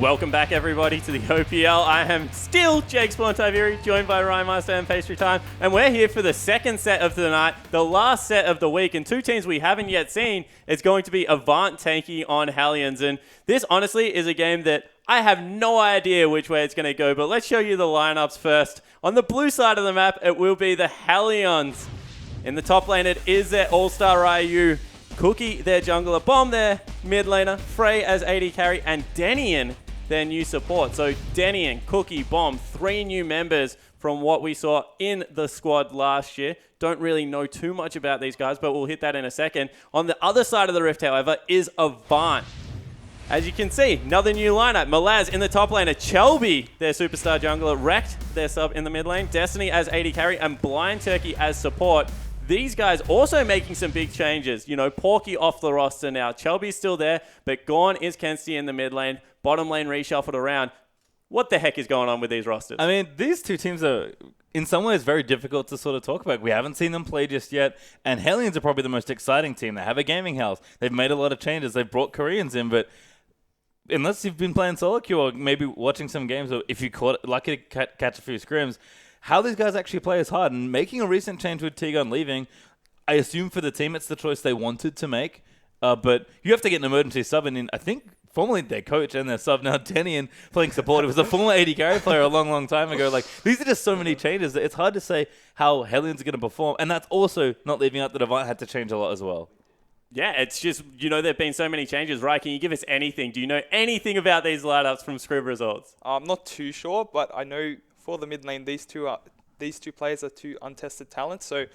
Welcome back, everybody, to the OPL. I am still Jake Spawn-Tiveri, joined by Ryan Master and Pastry Time, and we're here for the second set of the night, the last set of the week, and two teams we haven't yet seen. It's going to be Avant taking on Hellions, and this, honestly, is a game that I have no idea which way it's going to go, but let's show you the lineups first. On the blue side of the map, it will be the Hellions. In the top lane, it is their all-star Ryu, Cookie, their jungler, Bomb, their mid laner, Frey as AD carry, and Denian, their new support. So Denian, Cookie, Bomb, 3 new members from what we saw in the squad last year. Don't really know too much about these guys, but we'll hit that in a second. On the other side of the rift, however, is Avant. As you can see, another new lineup. Malaz in the top lane, Chelby, their superstar jungler, Wrecked, their sub in the mid lane, Destiny as AD carry, and Blind Turkey as support. These guys also making some big changes. You know, Porky off the roster now. Chelby's still there, but gone is Kenzie in the mid lane. Bottom lane reshuffled around. What the heck is going on with these rosters? I mean, these two teams are, in some ways, very difficult to sort of talk about. We haven't seen them play just yet, and Hellions are probably the most exciting team. They have a gaming house. They've made a lot of changes. They've brought Koreans in, but unless you've been playing solo queue or maybe watching some games, or if you caught lucky to catch a few scrims, how these guys actually play is hard. And making a recent change with T-Gun leaving, I assume for the team it's the choice they wanted to make. But you have to get an emergency sub, and I think formerly their coach and their sub now, Denian, playing support. It was a former AD carry player a long, long time ago. Like, these are just so many changes that it's hard to say how Hellions are going to perform. And that's also not leaving out that Avant had to change a lot as well. Yeah, it's just, you know, there have been so many changes. Right, can you give us anything? Do you know anything about these lineups from Scrib results? I'm not too sure, but I know for the mid lane, these two players are two untested talents. So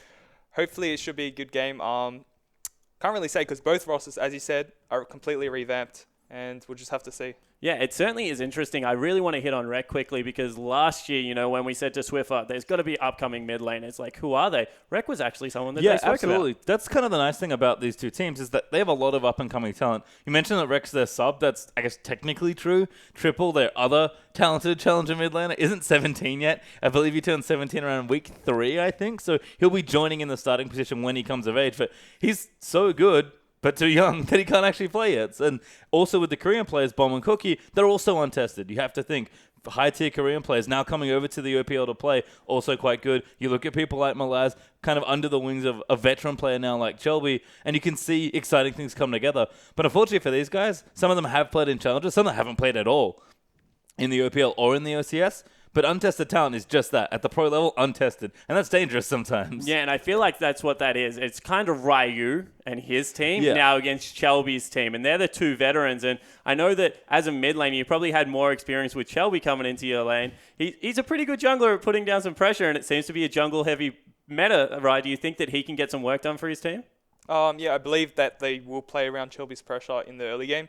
hopefully it should be a good game. Can't really say because both rosters, as you said, are completely revamped, and we'll just have to see. Yeah, it certainly is interesting. I really want to hit on Rek quickly because last year, you know, when we said to Swiffer, there's got to be upcoming mid laners. Like, who are they? Rek was actually someone that they spoke absolutely. about. That's kind of the nice thing about these two teams is that they have a lot of up-and-coming talent. You mentioned that Rek's their sub. That's, I guess, technically true. Triple, their other talented challenger mid laner, isn't 17 yet. I believe he turned 17 around week 3, I think. So he'll be joining in the starting position when he comes of age. But he's so good, but too young that he can't actually play yet. And also with the Korean players, Bomb and Cookie, they're also untested. You have to think, high-tier Korean players now coming over to the OPL to play, also quite good. You look at people like Malaz, kind of under the wings of a veteran player now like Chelby, and you can see exciting things come together. But unfortunately for these guys, some of them have played in Challengers, some of them haven't played at all in the OPL or in the OCS. But untested talent is just that. At the pro level, untested. And that's dangerous sometimes. Yeah, and I feel like that's what that is. It's kind of Ryu and his team now against Chelby's team. And they're the two veterans. And I know that as a mid lane, you probably had more experience with Chelby coming into your lane. He's a pretty good jungler at putting down some pressure, and it seems to be a jungle-heavy meta, right? Do you think that he can get some work done for his team? Yeah, I believe that they will play around Chelby's pressure in the early game.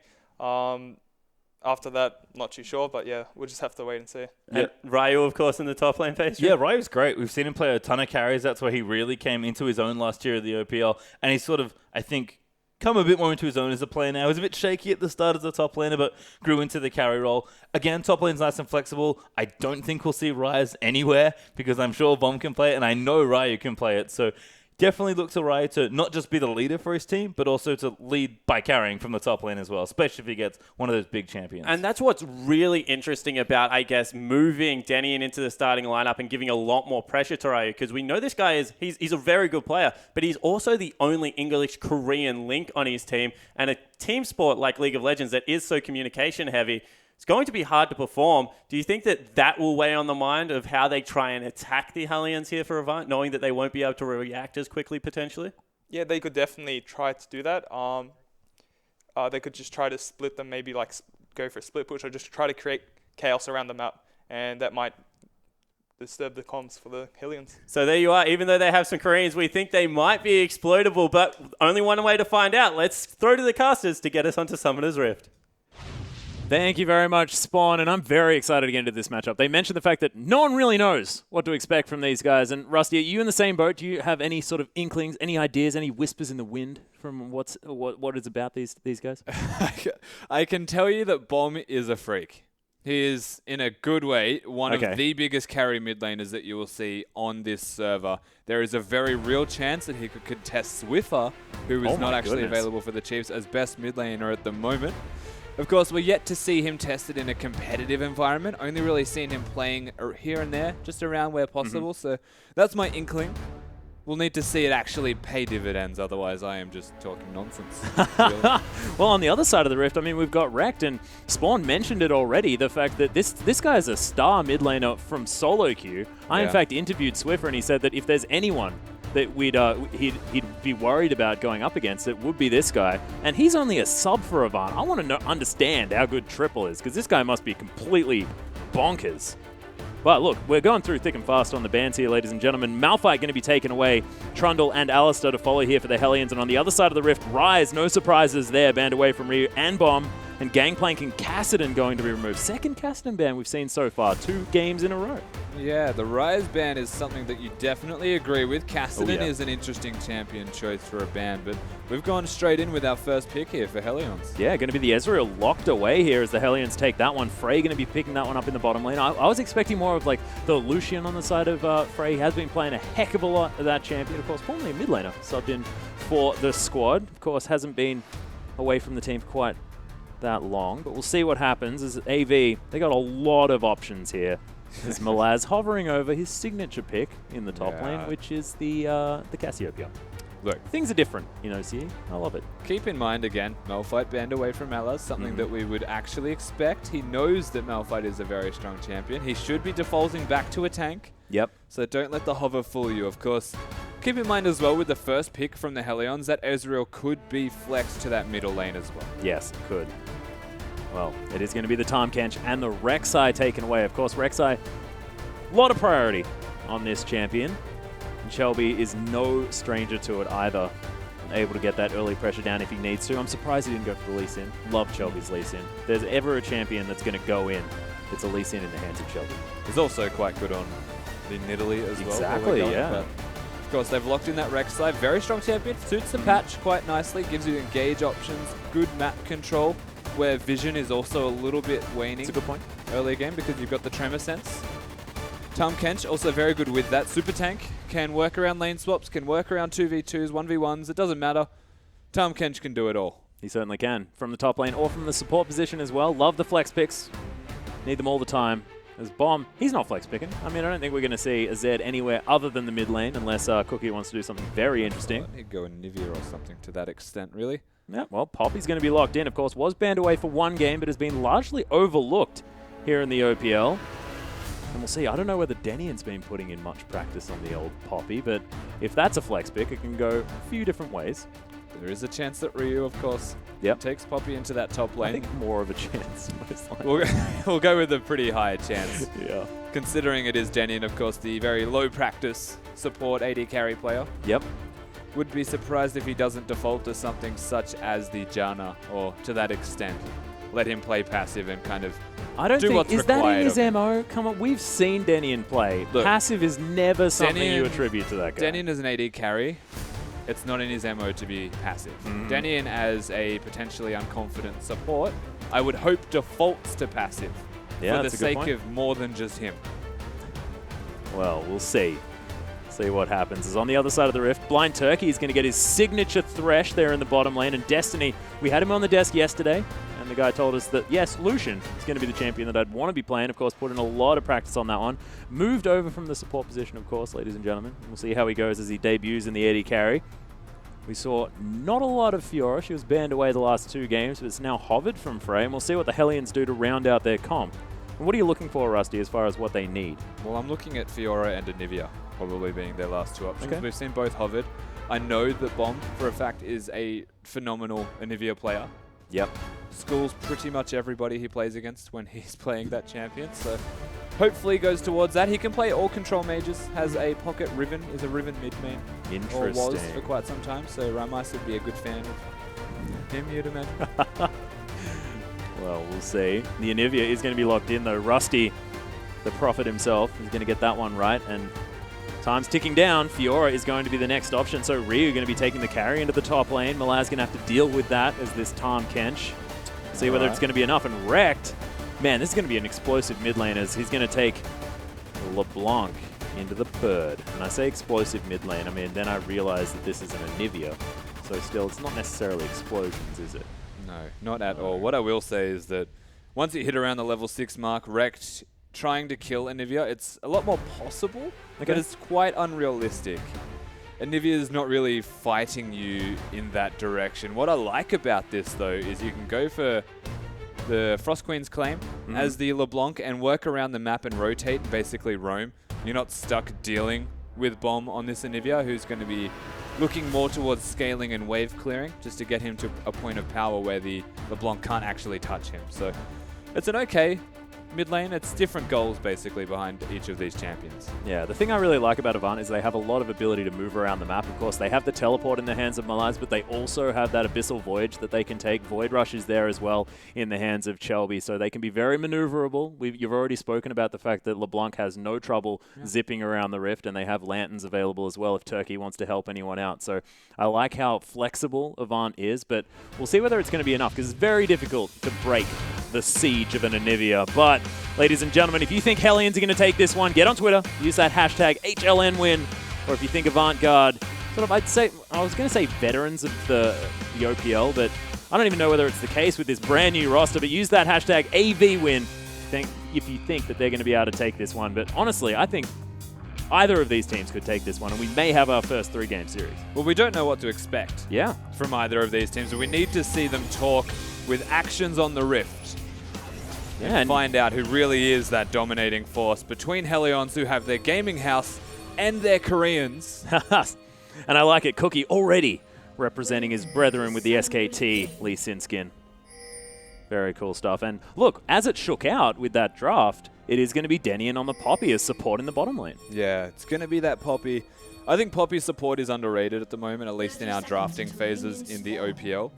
After that, not too sure, but yeah, we'll just have to wait and see. And Ryu, of course, in the top lane phase. Yeah, Ryu's great. We've seen him play a ton of carries. That's where he really came into his own last year of the OPL. And he's sort of, I think, come a bit more into his own as a player now. He was a bit shaky at the start as a top laner, but grew into the carry role. Again, top lane's nice and flexible. I don't think we'll see Ryze anywhere because I'm sure Bomb can play it, and I know Ryu can play it. So definitely look to Ryu to not just be the leader for his team, but also to lead by carrying from the top lane as well, especially if he gets one of those big champions. And that's what's really interesting about, I guess, moving Denian into the starting lineup and giving a lot more pressure to Ryu, because we know this guy he's a very good player, but he's also the only English-Korean link on his team, and a team sport like League of Legends that is so communication-heavy, it's going to be hard to perform. Do you think that that will weigh on the mind of how they try and attack the Hellions here for Avant, knowing that they won't be able to react as quickly potentially? Yeah, they could definitely try to do that. They could just try to split them, maybe like go for a split push or just try to create chaos around the map, and that might disturb the comms for the Hellions. So there you are. Even though they have some Koreans, we think they might be exploitable, but only one way to find out. Let's throw to the casters to get us onto Summoner's Rift. Thank you very much, Spawn, and I'm very excited to get into this matchup. They mentioned the fact that no one really knows what to expect from these guys. And Rusty, are you in the same boat? Do you have any sort of inklings, any ideas, any whispers in the wind from what is about these guys? I can tell you that Bomb is a freak. He is, in a good way, one of the biggest carry mid laners that you will see on this server. There is a very real chance that he could contest Swiffer, who is not actually available for the Chiefs as best mid laner at the moment. Of course, we're yet to see him tested in a competitive environment. Only really seen him playing here and there, just around where possible. So that's my inkling. We'll need to see it actually pay dividends, otherwise I am just talking nonsense. Really. Well, on the other side of the rift, I mean, we've got Wrecked, and Spawn mentioned it already, the fact that this guy is a star mid laner from solo queue. I, in fact, interviewed Swiffer, and he said that if there's anyone that he'd be worried about going up against, it would be this guy. And he's only a sub for Avant. I want to understand how good Triple is, because this guy must be completely bonkers. But look, we're going through thick and fast on the bans here, ladies and gentlemen. Malphite going to be taken away. Trundle and Alistair to follow here for the Hellions. And on the other side of the rift, Rise, no surprises there, banned away from Ryu and Bomb. And Gangplank and Kassadin going to be removed. Second Kassadin ban we've seen so far, 2 games in a row. Yeah, the Rise ban is something that you definitely agree with. Kassadin is an interesting champion choice for a ban, but we've gone straight in with our first pick here for Hellions. Yeah, going to be the Ezreal locked away here as the Hellions take that one. Frey going to be picking that one up in the bottom lane. I was expecting more of like the Lucian on the side of Frey. He has been playing a heck of a lot of that champion. Of course, formerly a mid laner, subbed in for the squad. Of course, hasn't been away from the team for quite that long, but we'll see what happens. As AV, they got a lot of options here. There's Malaz hovering over his signature pick in the top lane, which is the Cassiopeia. Look, things are different in OCE. I love it. Keep in mind, again, Malphite banned away from Malaz, something that we would actually expect. He knows that Malphite is a very strong champion. He should be defaulting back to a tank. Yep. So don't let the hover fool you, of course. Keep in mind as well, with the first pick from the Hellions, that Ezreal could be flexed to that middle lane as well. Yes, it could. Well, it is going to be the Tahm Kench and the Rek'Sai taken away. Of course, Rek'Sai, a lot of priority on this champion. And Shelby is no stranger to it either. Able to get that early pressure down if he needs to. I'm surprised he didn't go for the Lee Sin. Love Shelby's Lee Sin. If there's ever a champion that's going to go in, it's a Lee Sin in the hands of Shelby. He's also quite good on the Nidalee as well. Exactly, yeah. But of course, they've locked in that Rek'Sai. Very strong champion. Suits the patch quite nicely. Gives you engage options. Good map control, where vision is also a little bit waning. That's a good point. Early game because you've got the tremor sense. Tahm Kench also very good with that. Super tank can work around lane swaps, can work around 2v2s, 1v1s. It doesn't matter. Tahm Kench can do it all. He certainly can. From the top lane or from the support position as well. Love the flex picks. Need them all the time. As Bomb, he's not flex picking. I mean, I don't think we're going to see a Zed anywhere other than the mid lane unless Cookie wants to do something very interesting. He'd go Nivea or something to that extent, really. Yeah, well, Poppy's going to be locked in, of course. Was banned away for 1 game, but has been largely overlooked here in the OPL. And we'll see. I don't know whether Denian's been putting in much practice on the old Poppy, but if that's a flex pick, it can go a few different ways. There is a chance that Ryu, of course, takes Poppy into that top lane. I think more of a chance. We'll go with a pretty high chance. Yeah. Considering it is Denian, of course, the very low practice support AD carry player. Yep. Would be surprised if he doesn't default to something such as the Janna, or to that extent, let him play passive and kind of do what's required. Is that in his MO? Come on, we've seen Denian play. Look, passive is never something you attribute to that guy. Denian is an AD carry. It's not in his MO to be passive. Denian as a potentially unconfident support, I would hope defaults to passive for the sake of more than just him. Well, we'll see. See what happens. As on the other side of the rift, Blind Turkey is going to get his signature Thresh there in the bottom lane. And Destiny, we had him on the desk yesterday, and the guy told us that, yes, Lucian is going to be the champion that I'd want to be playing. Of course, put in a lot of practice on that one. Moved over from the support position, of course, ladies and gentlemen. We'll see how he goes as he debuts in the AD carry. We saw not a lot of Fiora. She was banned away the last 2 games, but it's now hovered from Frey. And we'll see what the Hellions do to round out their comp. And what are you looking for, Rusty, as far as what they need? Well, I'm looking at Fiora and Anivia probably being their last 2 options. Okay. We've seen both hovered. I know that Bomb, for a fact, is a phenomenal Anivia player. Yep. Schools pretty much everybody he plays against when he's playing that champion, so hopefully goes towards that. He can play all control mages, has a pocket Riven, is a Riven mid-main. Interesting. Or was for quite some time, so Ramice would be a good fan of him, you'd imagine. Well, we'll see. The Anivia is going to be locked in, though. Rusty, the prophet himself, is going to get that one right, and time's ticking down. Fiora is going to be the next option, so Ryu going to be taking the carry into the top lane. Malaz going to have to deal with that as this Tahm Kench. See whether it's going to be enough. And Wrecked, man, this is going to be an explosive mid lane as he's going to take LeBlanc into the bird. And I say explosive mid lane, I mean, then I realize that this is an Anivia. So still, it's not necessarily explosions, is it? No, not at all. What I will say is that once you hit around the level 6 mark, Rekt trying to kill Anivia, it's a lot more possible, but it's quite unrealistic. Anivia is not really fighting you in that direction. What I like about this, though, is you can go for the Frost Queen's claim as the LeBlanc and work around the map and rotate and basically roam. You're not stuck dealing with Bomb on this Anivia, who's going to be looking more towards scaling and wave clearing just to get him to a point of power where the LeBlanc can't actually touch him. So it's an okay mid lane. It's different goals basically behind each of these champions. Yeah, the thing I really like about Avant is they have a lot of ability to move around the map. Of course, they have the teleport in the hands of Malaz, but they also have that Abyssal Voyage that they can take. Void Rush is there as well in the hands of Chelby, so they can be very maneuverable. You've already spoken about the fact that LeBlanc has no trouble zipping around the Rift, and they have lanterns available as well if Turkey wants to help anyone out. So I like how flexible Avant is, but we'll see whether it's going to be enough, because it's very difficult to break the siege of an Anivia. But, ladies and gentlemen, if you think Hellions are going to take this one, get on Twitter, use that hashtag HLNWin, or if you think Avant-Garde, sort of, I was going to say veterans of the OPL, but I don't even know whether it's the case with this brand new roster, but use that hashtag AVWin if you think that they're going to be able to take this one. But honestly, I think either of these teams could take this one, and we may have our first 3-game series. Well, we don't know what to expect from either of these teams. We need to see them talk with actions on the Rift. And find out who really is that dominating force between Hellions, who have their gaming house, and their Koreans. And I like it. Cookie already representing his brethren with the SKT, Lee Sinskin. Very cool stuff. And look, as it shook out with that draft, it is going to be Denian on the Poppy as support in the bottom lane. Yeah, it's going to be that Poppy. I think Poppy support is underrated at the moment, at least in our drafting phases in the OPL.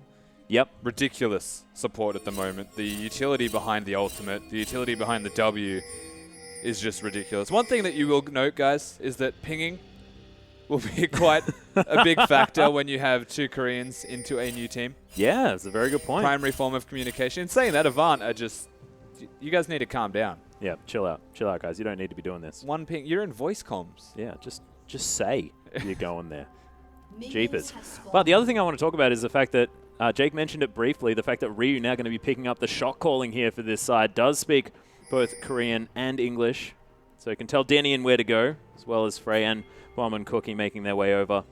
Yep. Ridiculous support at the moment. The utility behind the ultimate, the utility behind the W is just ridiculous. One thing that you will note, guys, is that pinging will be quite a big factor when you have 2 Koreans into a new team. Yeah, that's a very good point. Primary form of communication. Saying that, Avant are just... You guys need to calm down. Yeah, chill out. Chill out, guys. You don't need to be doing this. One ping. You're in voice comms. Yeah, just say you're going there. Jeepers. But the other thing I want to talk about is the fact that Jake mentioned it briefly, the fact that Ryu now going to be picking up the shot calling here for this side, does speak both Korean and English, so you can tell Denian where to go, as well as Frey and Bomb and Cookie making their way over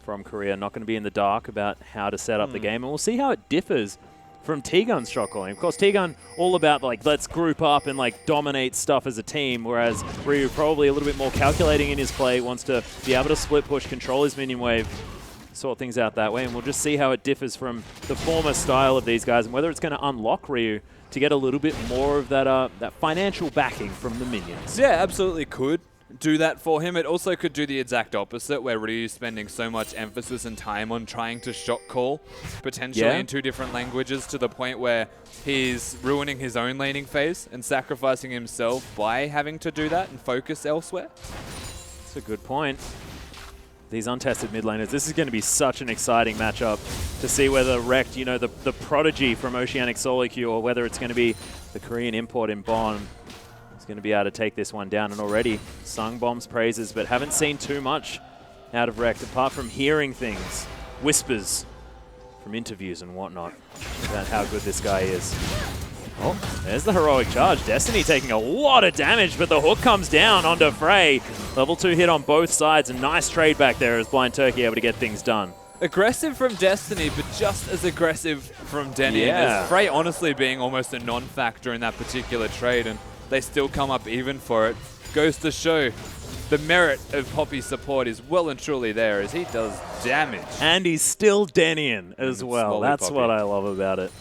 from Korea. Not going to be in the dark about how to set up the game, and we'll see how it differs from T-Gun's shot calling. Of course, T-Gun all about like let's group up and like dominate stuff as a team, whereas Ryu probably a little bit more calculating in his play, wants to be able to split push, control his minion wave, sort things out that way, and we'll just see how it differs from the former style of these guys and whether it's going to unlock Ryu to get a little bit more of that that financial backing from the minions. Yeah, absolutely could do that for him. It also could do the exact opposite, where Ryu's spending so much emphasis and time on trying to shot call, potentially in 2 different languages, to the point where he's ruining his own laning phase and sacrificing himself by having to do that and focus elsewhere. That's a good point. These untested mid laners, this is going to be such an exciting matchup to see whether Rekt, you know, the prodigy from Oceanic Solo Queue, or whether it's going to be the Korean import in Bond, is going to be able to take this one down. And already sung Bomb's praises, but haven't seen too much out of Rekt, apart from hearing things, whispers from interviews and whatnot, about how good this guy is. Oh, there's the heroic charge. Destiny taking a lot of damage, but the hook comes down onto Frey. Level 2 hit on both sides. A nice trade back there as Blind Turkey able to get things done. Aggressive from Destiny, but just as aggressive from Denian. As Frey honestly being almost a non-factor in that particular trade, and they still come up even for it. Goes to show the merit of Poppy's support is well and truly there, as he does damage. And he's still Denian as well. That's what I love about it.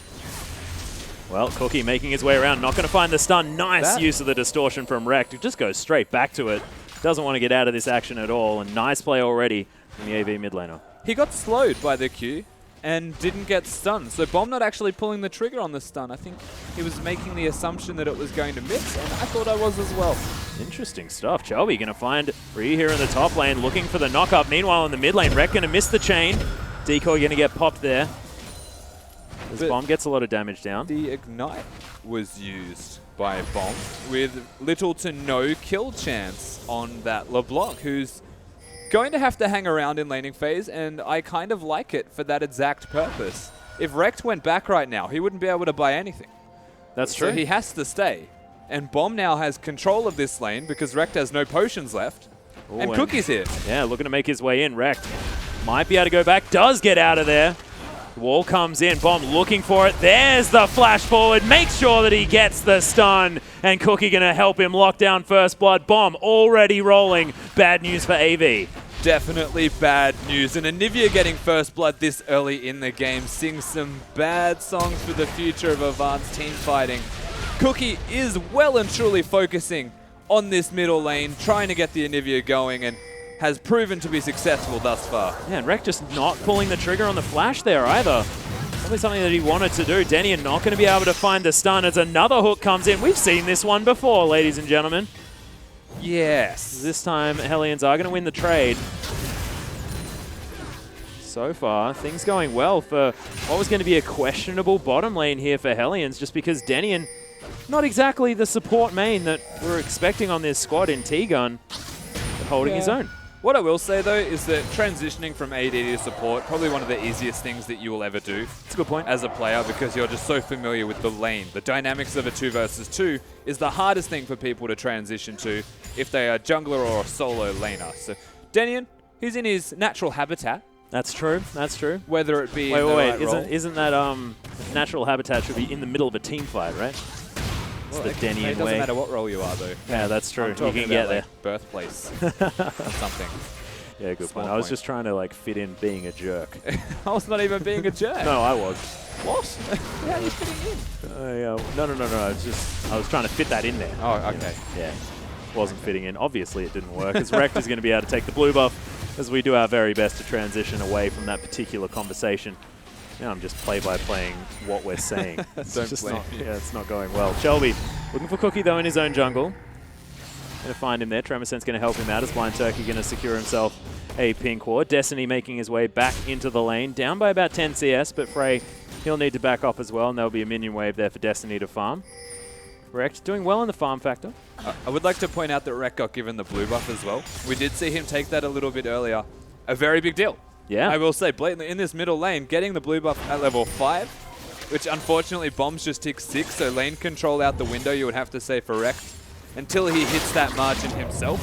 Well, Cookie making his way around, not going to find the stun. Nice use of the distortion from Rekt. It just goes straight back to it. Doesn't want to get out of this action at all. And nice play already from the AV mid laner. He got slowed by the Q and didn't get stunned. So Bomb not actually pulling the trigger on the stun. I think he was making the assumption that it was going to miss, and I thought I was as well. Interesting stuff. Chelby going to find Ryu here in the top lane, looking for the knock-up. Meanwhile, in the mid lane, Rekt going to miss the chain. Decoy going to get popped there. This Bomb gets a lot of damage down. The Ignite was used by Bomb with little to no kill chance on that LeBlanc, who's going to have to hang around in laning phase, and I kind of like it for that exact purpose. If Rekt went back right now, he wouldn't be able to buy anything. That's true. So he has to stay. And Bomb now has control of this lane because Rekt has no potions left. Ooh, and Cookie's here. Yeah, looking to make his way in. Rekt might be able to go back. Does get out of there. Wall comes in. Bomb looking for it. There's the flash forward. Makes sure that he gets the stun. And Cookie going to help him lock down first blood. Bomb already rolling. Bad news for AV. Definitely bad news. And Anivia getting first blood this early in the game sings some bad songs for the future of Avant's team fighting. Cookie is well and truly focusing on this middle lane, trying to get the Anivia going, and has proven to be successful thus far. Yeah, and Rekt just not pulling the trigger on the flash there either. Probably something that he wanted to do. Denian not going to be able to find the stun as another hook comes in. We've seen this one before, ladies and gentlemen. Yes. This time, Hellions are going to win the trade. So far, things going well for what was going to be a questionable bottom lane here for Hellions, just because Denian, not exactly the support main that we're expecting on this squad in T-Gun, but holding his own. What I will say, though, is that transitioning from AD to support, probably one of the easiest things that you will ever do. That's a good point. As a player, because you're just so familiar with the lane. The dynamics of a 2 versus 2 is the hardest thing for people to transition to if they are jungler or a solo laner. So Denian, he's in his natural habitat. That's true. That's true. Whether it be Wait. Isn't that natural habitat should be in the middle of a team fight, right? It's the Denian way. It doesn't matter what role you are, though. Yeah, that's true. I'm You talking can get about, there. like, birthplace or something. Yeah, good Small point. I was point. just trying to like fit in being a jerk. I was not even being a jerk. No, I was. What? How are you fitting in? No. I was trying to fit that in there. Oh, okay. Yeah, wasn't fitting in. Obviously, it didn't work. As Rekt is going to be able to take the blue buff as we do our very best to transition away from that particular conversation. Now I'm just play-by-playing what we're saying. It's Don't just blame not, you. yeah, it's not going well. Shelby looking for Cookie though in his own jungle. Going to find him there. Tremosen's going to help him out as Blind Turkey going to secure himself a pink ward. Destiny making his way back into the lane, down by about 10 CS, but Frey, he'll need to back off as well, and there'll be a minion wave there for Destiny to farm. Rekt doing well in the farm factor. I would like to point out that Rekt got given the blue buff as well. We did see him take that a little bit earlier. A very big deal. Yeah. I will say, blatantly, in this middle lane, getting the blue buff at level 5, which unfortunately Bombs just tick 6, so lane control out the window, you would have to say for Rekt, until he hits that margin himself.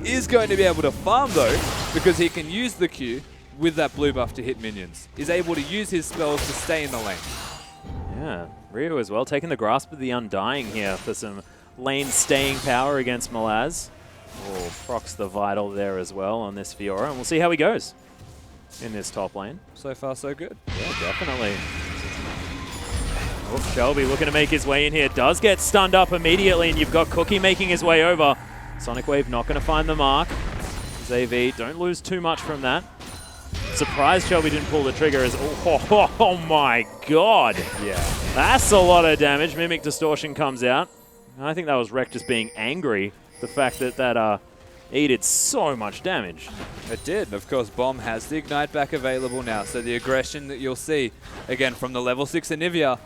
Is going to be able to farm though, because he can use the Q with that blue buff to hit minions. He's able to use his spells to stay in the lane. Yeah, Rio as well, taking the grasp of the Undying here for some lane staying power against Malaz. Oh, procs the Vital there as well on this Fiora, and we'll see how he goes in this top lane. So far, so good. Yeah, definitely. Oh, Shelby looking to make his way in here. Does get stunned up immediately, and you've got Cookie making his way over. Sonic Wave not going to find the mark. AV, don't lose too much from that. Surprised Shelby didn't pull the trigger as... Oh my god. Yeah. That's a lot of damage. Mimic Distortion comes out. I think that was Rekt just being angry. The fact that he did so much damage. It did. Of course, Bomb has the Ignite back available now, so the aggression that you'll see, again, from the level 6 Anivia,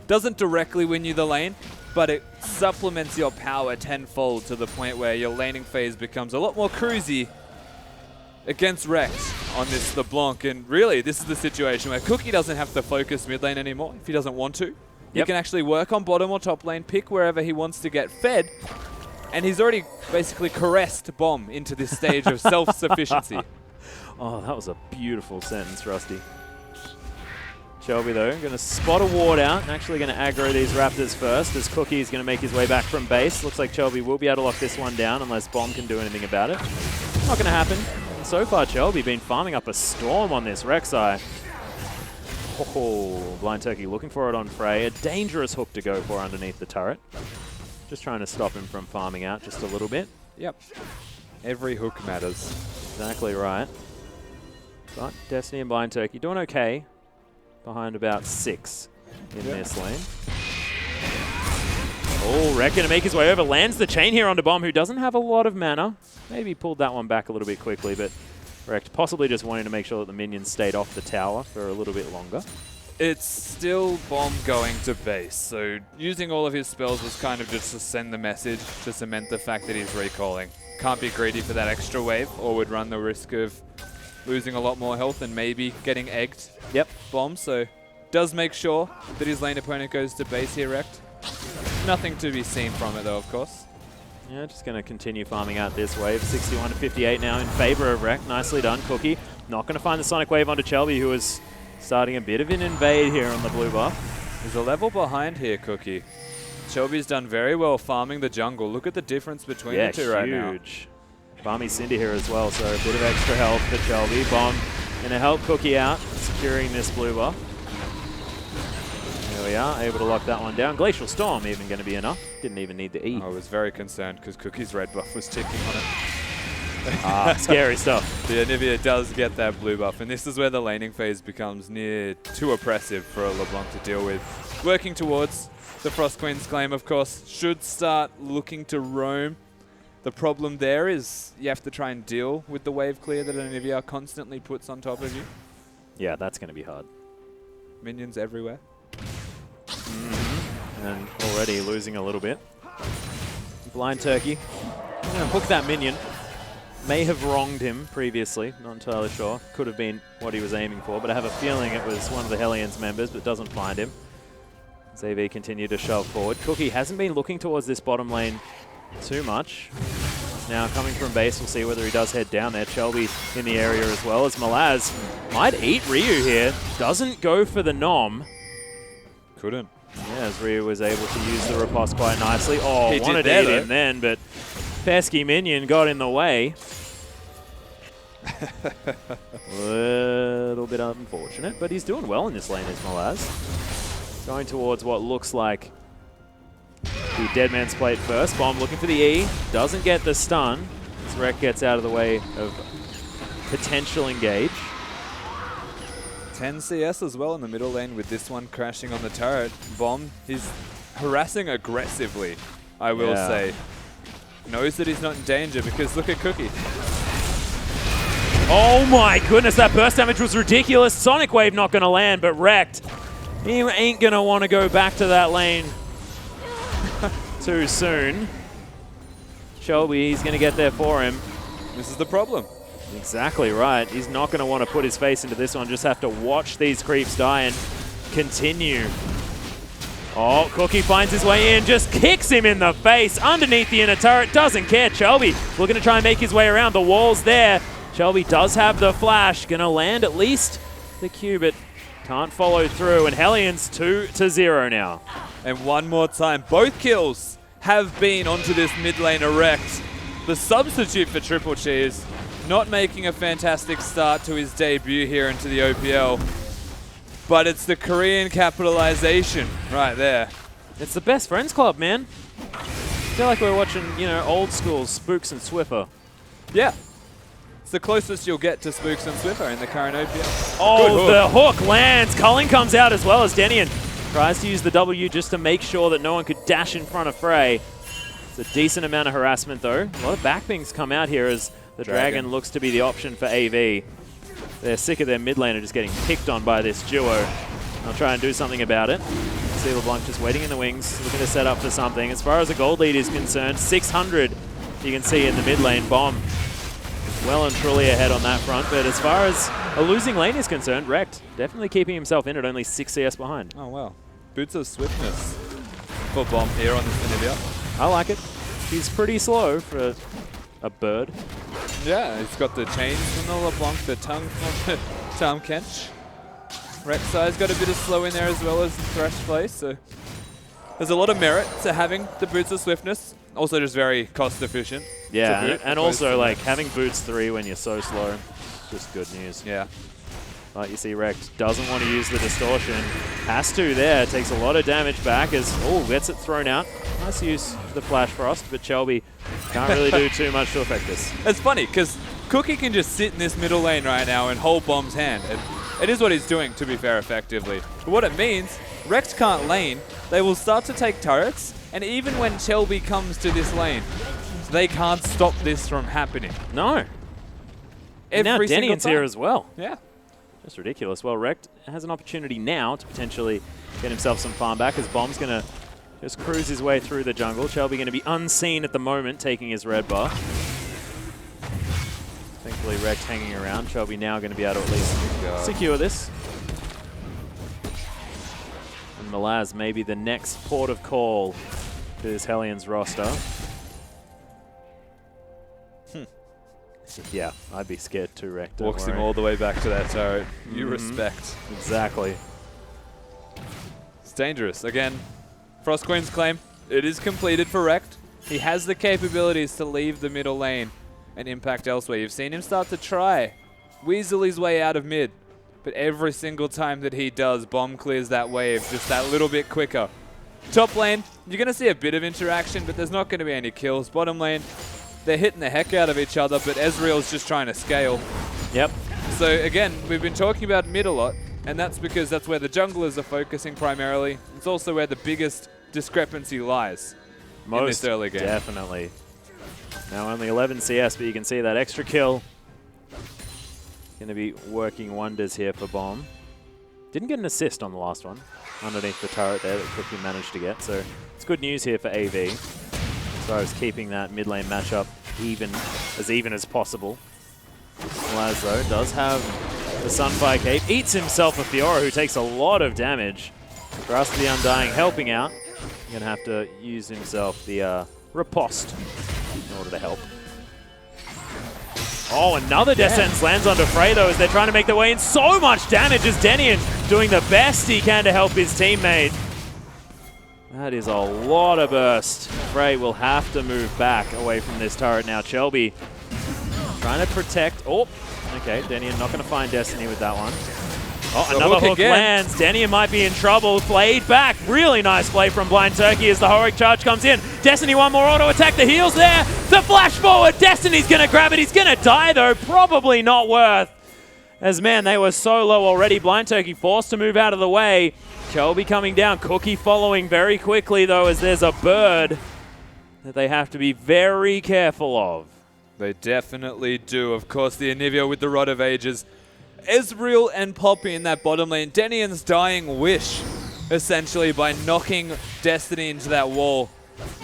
doesn't directly win you the lane, but it supplements your power tenfold to the point where your laning phase becomes a lot more cruisy against Rekt on this LeBlanc. And really, this is the situation where Cookie doesn't have to focus mid lane anymore if he doesn't want to. He can actually work on bottom or top lane, pick wherever he wants to get fed, and he's already basically caressed Bomb into this stage of self-sufficiency. Oh, that was a beautiful sentence, Rusty. Shelby, though, going to spot a ward out and actually going to aggro these Raptors first as Cookie is going to make his way back from base. Looks like Shelby will be able to lock this one down unless Bomb can do anything about it. Not going to happen. And so far, Shelby been farming up a storm on this Rek'Sai. Oh, Blind Turkey looking for it on Frey. A dangerous hook to go for underneath the turret. Just trying to stop him from farming out just a little bit. Yep. Every hook matters. Exactly right. But Destiny and Blind Turkey doing okay. Behind about 6 in this lane. Oh, Rekt going to make his way over. Lands the chain here onto Bomb, who doesn't have a lot of mana. Maybe pulled that one back a little bit quickly, but Rekt possibly just wanting to make sure that the minions stayed off the tower for a little bit longer. It's still Bomb going to base, so using all of his spells was kind of just to send the message to cement the fact that he's recalling. Can't be greedy for that extra wave, or would run the risk of losing a lot more health and maybe getting egged. Yep. Bomb, so Does make sure that his lane opponent goes to base here, Rekt. Nothing to be seen from it, though, of course. Yeah, just going to continue farming out this wave. 61 to 58 now in favor of Rekt. Nicely done, Cookie. Not going to find the Sonic Wave onto Chelby, who is starting a bit of an invade here on the blue buff. There's a level behind here, Cookie. Chelby's done very well farming the jungle. Look at the difference between the two right now. Huge. Barmy Cinder here as well, so a bit of extra health for Chelby. Bomb going to help Cookie out, securing this blue buff. There we are, able to lock that one down. Glacial Storm even going to be enough. Didn't even need the E. I was very concerned because Cookie's red buff was ticking on it. Scary stuff. The Anivia does get that blue buff, and this is where the laning phase becomes near too oppressive for a LeBlanc to deal with. Working towards the Frost Queen's claim, of course, should start looking to roam. The problem there is you have to try and deal with the wave clear that Anivia constantly puts on top of you. Yeah, that's going to be hard. Minions everywhere. And already losing a little bit. Blind Turkey. I'm going to hook that minion. May have wronged him previously, not entirely sure. Could have been what he was aiming for, but I have a feeling it was one of the Hellions members, but doesn't find him. ZV continue to shove forward. Cookie hasn't been looking towards this bottom lane too much. Now coming from base, we'll see whether he does head down there. Chelby in the area as well, as Malaz might eat Ryu here. Doesn't go for the Nom. Couldn't. Yeah, as Ryu was able to use the riposte quite nicely. Oh, He wanted did to there, eat him then, but pesky minion got in the way. Little bit unfortunate, but he's doing well in this lane as Malaz. Going towards what looks like the Dead Man's Plate first. Bomb looking for the E. Doesn't get the stun. As Rekt gets out of the way of potential engage. 10 CS as well in the middle lane with this one crashing on the turret. Bomb is harassing aggressively, I will say. Knows that he's not in danger because look at Cookie. Oh my goodness, that burst damage was ridiculous. Sonic Wave not going to land, but Rekt, he ain't going to want to go back to that lane too soon. Shelby, he's going to get there for him. This is the problem. Exactly right. He's not going to want to put his face into this one. Just have to watch these creeps die and continue. Oh, Cookie finds his way in, just kicks him in the face underneath the inner turret. Doesn't care. Shelby looking to try and make his way around. The wall's there. Shelby does have the flash. Going to land at least the Q, but can't follow through. And Hellions 2-0 now. And one more time, both kills have been onto this mid lane Rekt. The substitute for Triple Cheese. Not making a fantastic start to his debut here into the OPL. But it's the Korean capitalization right there. It's the best friends club, man. I feel like we're watching, old school Spooks and Swiffer. Yeah. It's the closest you'll get to Spooks and Swiffer in the current OPL. Oh, the hook lands. Culling comes out as well as Denian tries to use the W just to make sure that no one could dash in front of Frey. It's a decent amount of harassment, though. A lot of backpings come out here as the Dragon looks to be the option for AV. They're sick of their mid laner just getting picked on by this duo. I'll try and do something about it. See LeBlanc just waiting in the wings, looking to set up for something. As far as the gold lead is concerned, 600 you can see in the mid lane. Bomb well and truly ahead on that front. But as far as a losing lane is concerned, Rekt definitely keeping himself in at only 6 CS behind. Oh, wow. Boots of swiftness for Bomb here on this Anivia. I like it. He's pretty slow for a bird. Yeah, he's got the chains from the LeBlanc, the tongue from the Tom Kench. Rek'Sai's got a bit of slow in there as well as the Thresh Place, so there's a lot of merit to having the Boots of Swiftness. Also just very cost efficient. Yeah, and also like having Boots 3 when you're so slow, it's just good news. Yeah. Like you see Rekt doesn't want to use the distortion. Has to there. Takes a lot of damage back as, gets it thrown out. Nice use of the Flash Frost, but Shelby can't really do too much to affect this. It's funny, because Cookie can just sit in this middle lane right now and hold Bomb's hand. It is what he's doing, to be fair, effectively. But what it means, Rekt can't lane. They will start to take turrets, and even when Shelby comes to this lane, they can't stop this from happening. No. And now Denian's here as well. Yeah. Just ridiculous. Well, Rekt has an opportunity now to potentially get himself some farm back as Bomb's going to just cruise his way through the jungle. Shelby going to be unseen at the moment, taking his red bar. Thankfully, Rekt hanging around. Shelby now going to be able to at least secure this. Malaz may be the next port of call to this Hellions roster. Yeah, I'd be scared too, Rect. Walks him all the way back to that turret. You respect. Exactly. It's dangerous. Again, Frost Queen's claim, it is completed for Rect. He has the capabilities to leave the middle lane and impact elsewhere. You've seen him start to try weasel his way out of mid, but every single time that he does, Bomb clears that wave just that little bit quicker. Top lane, you're going to see a bit of interaction, but there's not going to be any kills. Bottom lane, they're hitting the heck out of each other, but Ezreal's just trying to scale. Yep. So again, we've been talking about mid a lot, and that's because that's where the junglers are focusing primarily. It's also where the biggest discrepancy lies in this early game. Definitely. Now only 11 CS, but you can see that extra kill. Going to be working wonders here for Bomb. Didn't get an assist on the last one underneath the turret there that Cookie managed to get, so it's good news here for AV. As far as keeping that mid lane matchup even as possible. Malaz, though, does have the Sunfire Cape. Eats himself a Fiora who takes a lot of damage. Grasp of the Undying helping out. He's going to have to use himself the Riposte in order to help. Oh, another Death Sentence lands onto Frey, though, as they're trying to make their way in. So much damage as Denian doing the best he can to help his teammate. That is a lot of burst. Frey will have to move back away from this turret now. Shelby trying to protect. Oh, okay. Denian not going to find Destiny with that one. Oh, another hook lands. Denian might be in trouble. Flayed back. Really nice play from Blind Turkey as the heroic charge comes in. Destiny one more auto attack. The heals there. The flash forward. Destiny's going to grab it. He's going to die though. Probably not worth. As man, they were so low already. Blind Turkey forced to move out of the way. Shelby coming down. Cookie following very quickly though, as there's a bird that they have to be very careful of. They definitely do. Of course, the Anivia with the Rod of Ages. Ezreal and Poppy in that bottom lane. Denian's dying wish, essentially, by knocking Destiny into that wall,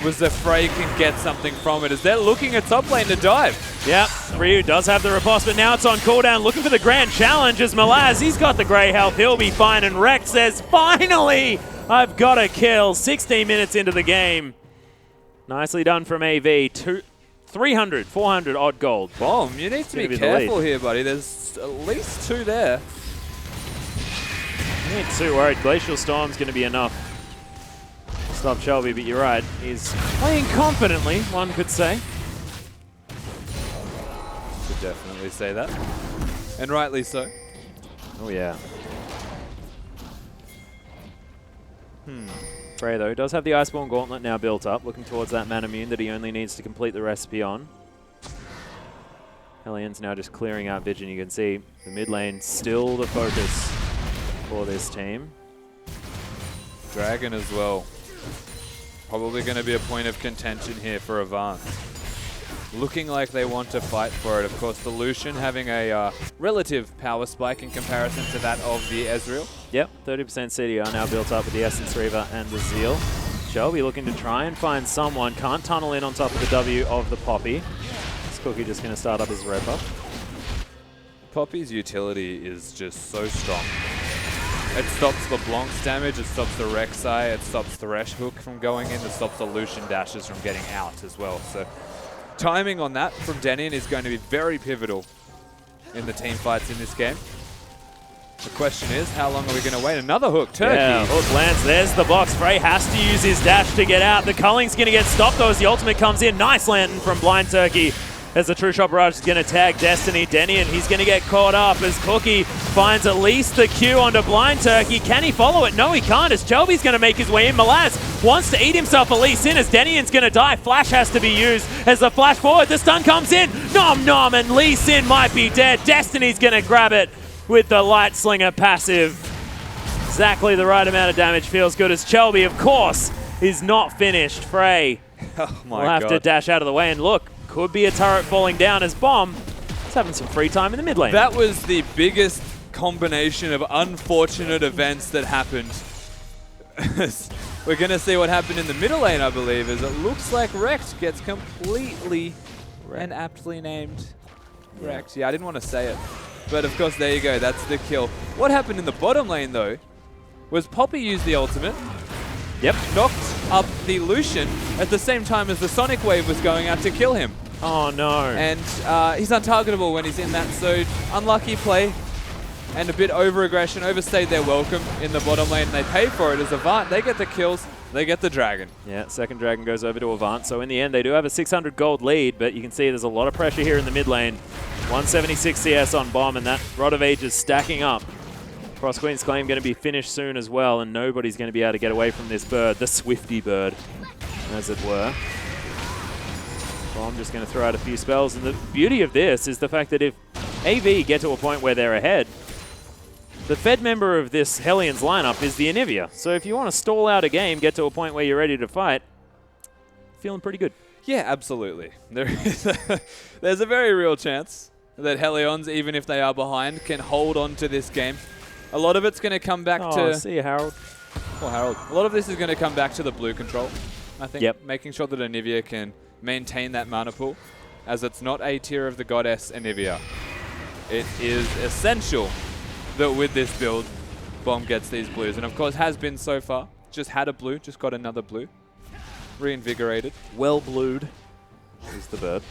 was that Frey can get something from it, as they're looking at top lane to dive. Yep, Ryu does have the riposte, but now it's on cooldown, looking for the grand challenge as Malaz, he's got the grey health, he'll be fine, and Rex says, finally, I've got a kill, 16 minutes into the game. Nicely done from AV, 300, 400 odd gold. Bomb, you need to be careful here, buddy. There's at least two there. I ain't too worried. Glacial Storm's going to be enough to stop Shelby, but you're right. He's playing confidently, one could say. Could definitely say that. And rightly so. Oh, yeah. Frey, though, does have the Iceborne Gauntlet now built up, looking towards that Manamune that he only needs to complete the recipe on. Hellions now just clearing out Vision. You can see the mid lane still the focus for this team. Dragon as well. Probably going to be a point of contention here for Avant. Looking like they want to fight for it. Of course, the Lucian having a relative power spike in comparison to that of the Ezreal. Yep, 30% CDR now built up with the Essence Reaver and the Zeal. Shelby looking to try and find someone. Can't tunnel in on top of the W of the Poppy. Is Cookie just going to start up his red buff? Poppy's utility is just so strong. It stops LeBlanc's damage, it stops the Rek'Sai, it stops Thresh Hook from going in, it stops the Lucian dashes from getting out as well. So timing on that from Denian is going to be very pivotal in the team fights in this game. The question is, how long are we going to wait? Another hook, Turkey. Yeah, hook lands. There's the box. Frey has to use his dash to get out. The Culling's going to get stopped though as the ultimate comes in. Nice lantern from Blind Turkey. As the True Shot Barrage is going to tag Destiny. Denian, he's going to get caught up as Cookie finds at least the Q onto Blind Turkey. Can he follow it? No, he can't, as Shelby's going to make his way in. Malaz wants to eat himself a Lee Sin as Denian's going to die. Flash has to be used as the flash forward. The stun comes in. Nom nom, and Lee Sin might be dead. Destiny's going to grab it with the Light Slinger passive. Exactly the right amount of damage. Feels good as Shelby, of course, is not finished. Frey will have to dash out of the way, and look, could be a turret falling down as Bomb is having some free time in the mid lane. That was the biggest combination of unfortunate events that happened. We're going to see what happened in the middle lane, I believe, as it looks like Rekt gets completely and aptly named Rekt. Yeah, I didn't want to say it. But of course, there you go. That's the kill. What happened in the bottom lane, though, was Poppy used the ultimate, Yep. knocked up the Lucian at the same time as the Sonic Wave was going out to kill him. Oh, no. And he's untargetable when he's in that, so unlucky play and a bit over-aggression, overstayed their welcome in the bottom lane. They pay for it as Avant. They get the kills, they get the dragon. Yeah, second dragon goes over to Avant. So in the end, they do have a 600 gold lead, but you can see there's a lot of pressure here in the mid lane. 176 CS on Bomb, and that Rod of Ages stacking up. Cross Queen's Claim going to be finished soon as well, and nobody's going to be able to get away from this bird, the Swifty bird, as it were. Bomb just going to throw out a few spells, and the beauty of this is the fact that if AV get to a point where they're ahead, the Fed member of this Hellions lineup is the Anivia. So if you want to stall out a game, get to a point where you're ready to fight, feeling pretty good. Yeah, absolutely. There's a very real chance that Hellions, even if they are behind, can hold on to this game. A lot of it's going to come back to... see you, Harold. Well, Harold. A lot of this is going to come back to the blue control, I think. Yep. Making sure that Anivia can maintain that mana pool, as it's not a tier of the goddess Anivia. It is essential that with this build, Bomb gets these blues. And of course has been so far. Just had a blue, just got another blue. Reinvigorated. Well blued is the bird.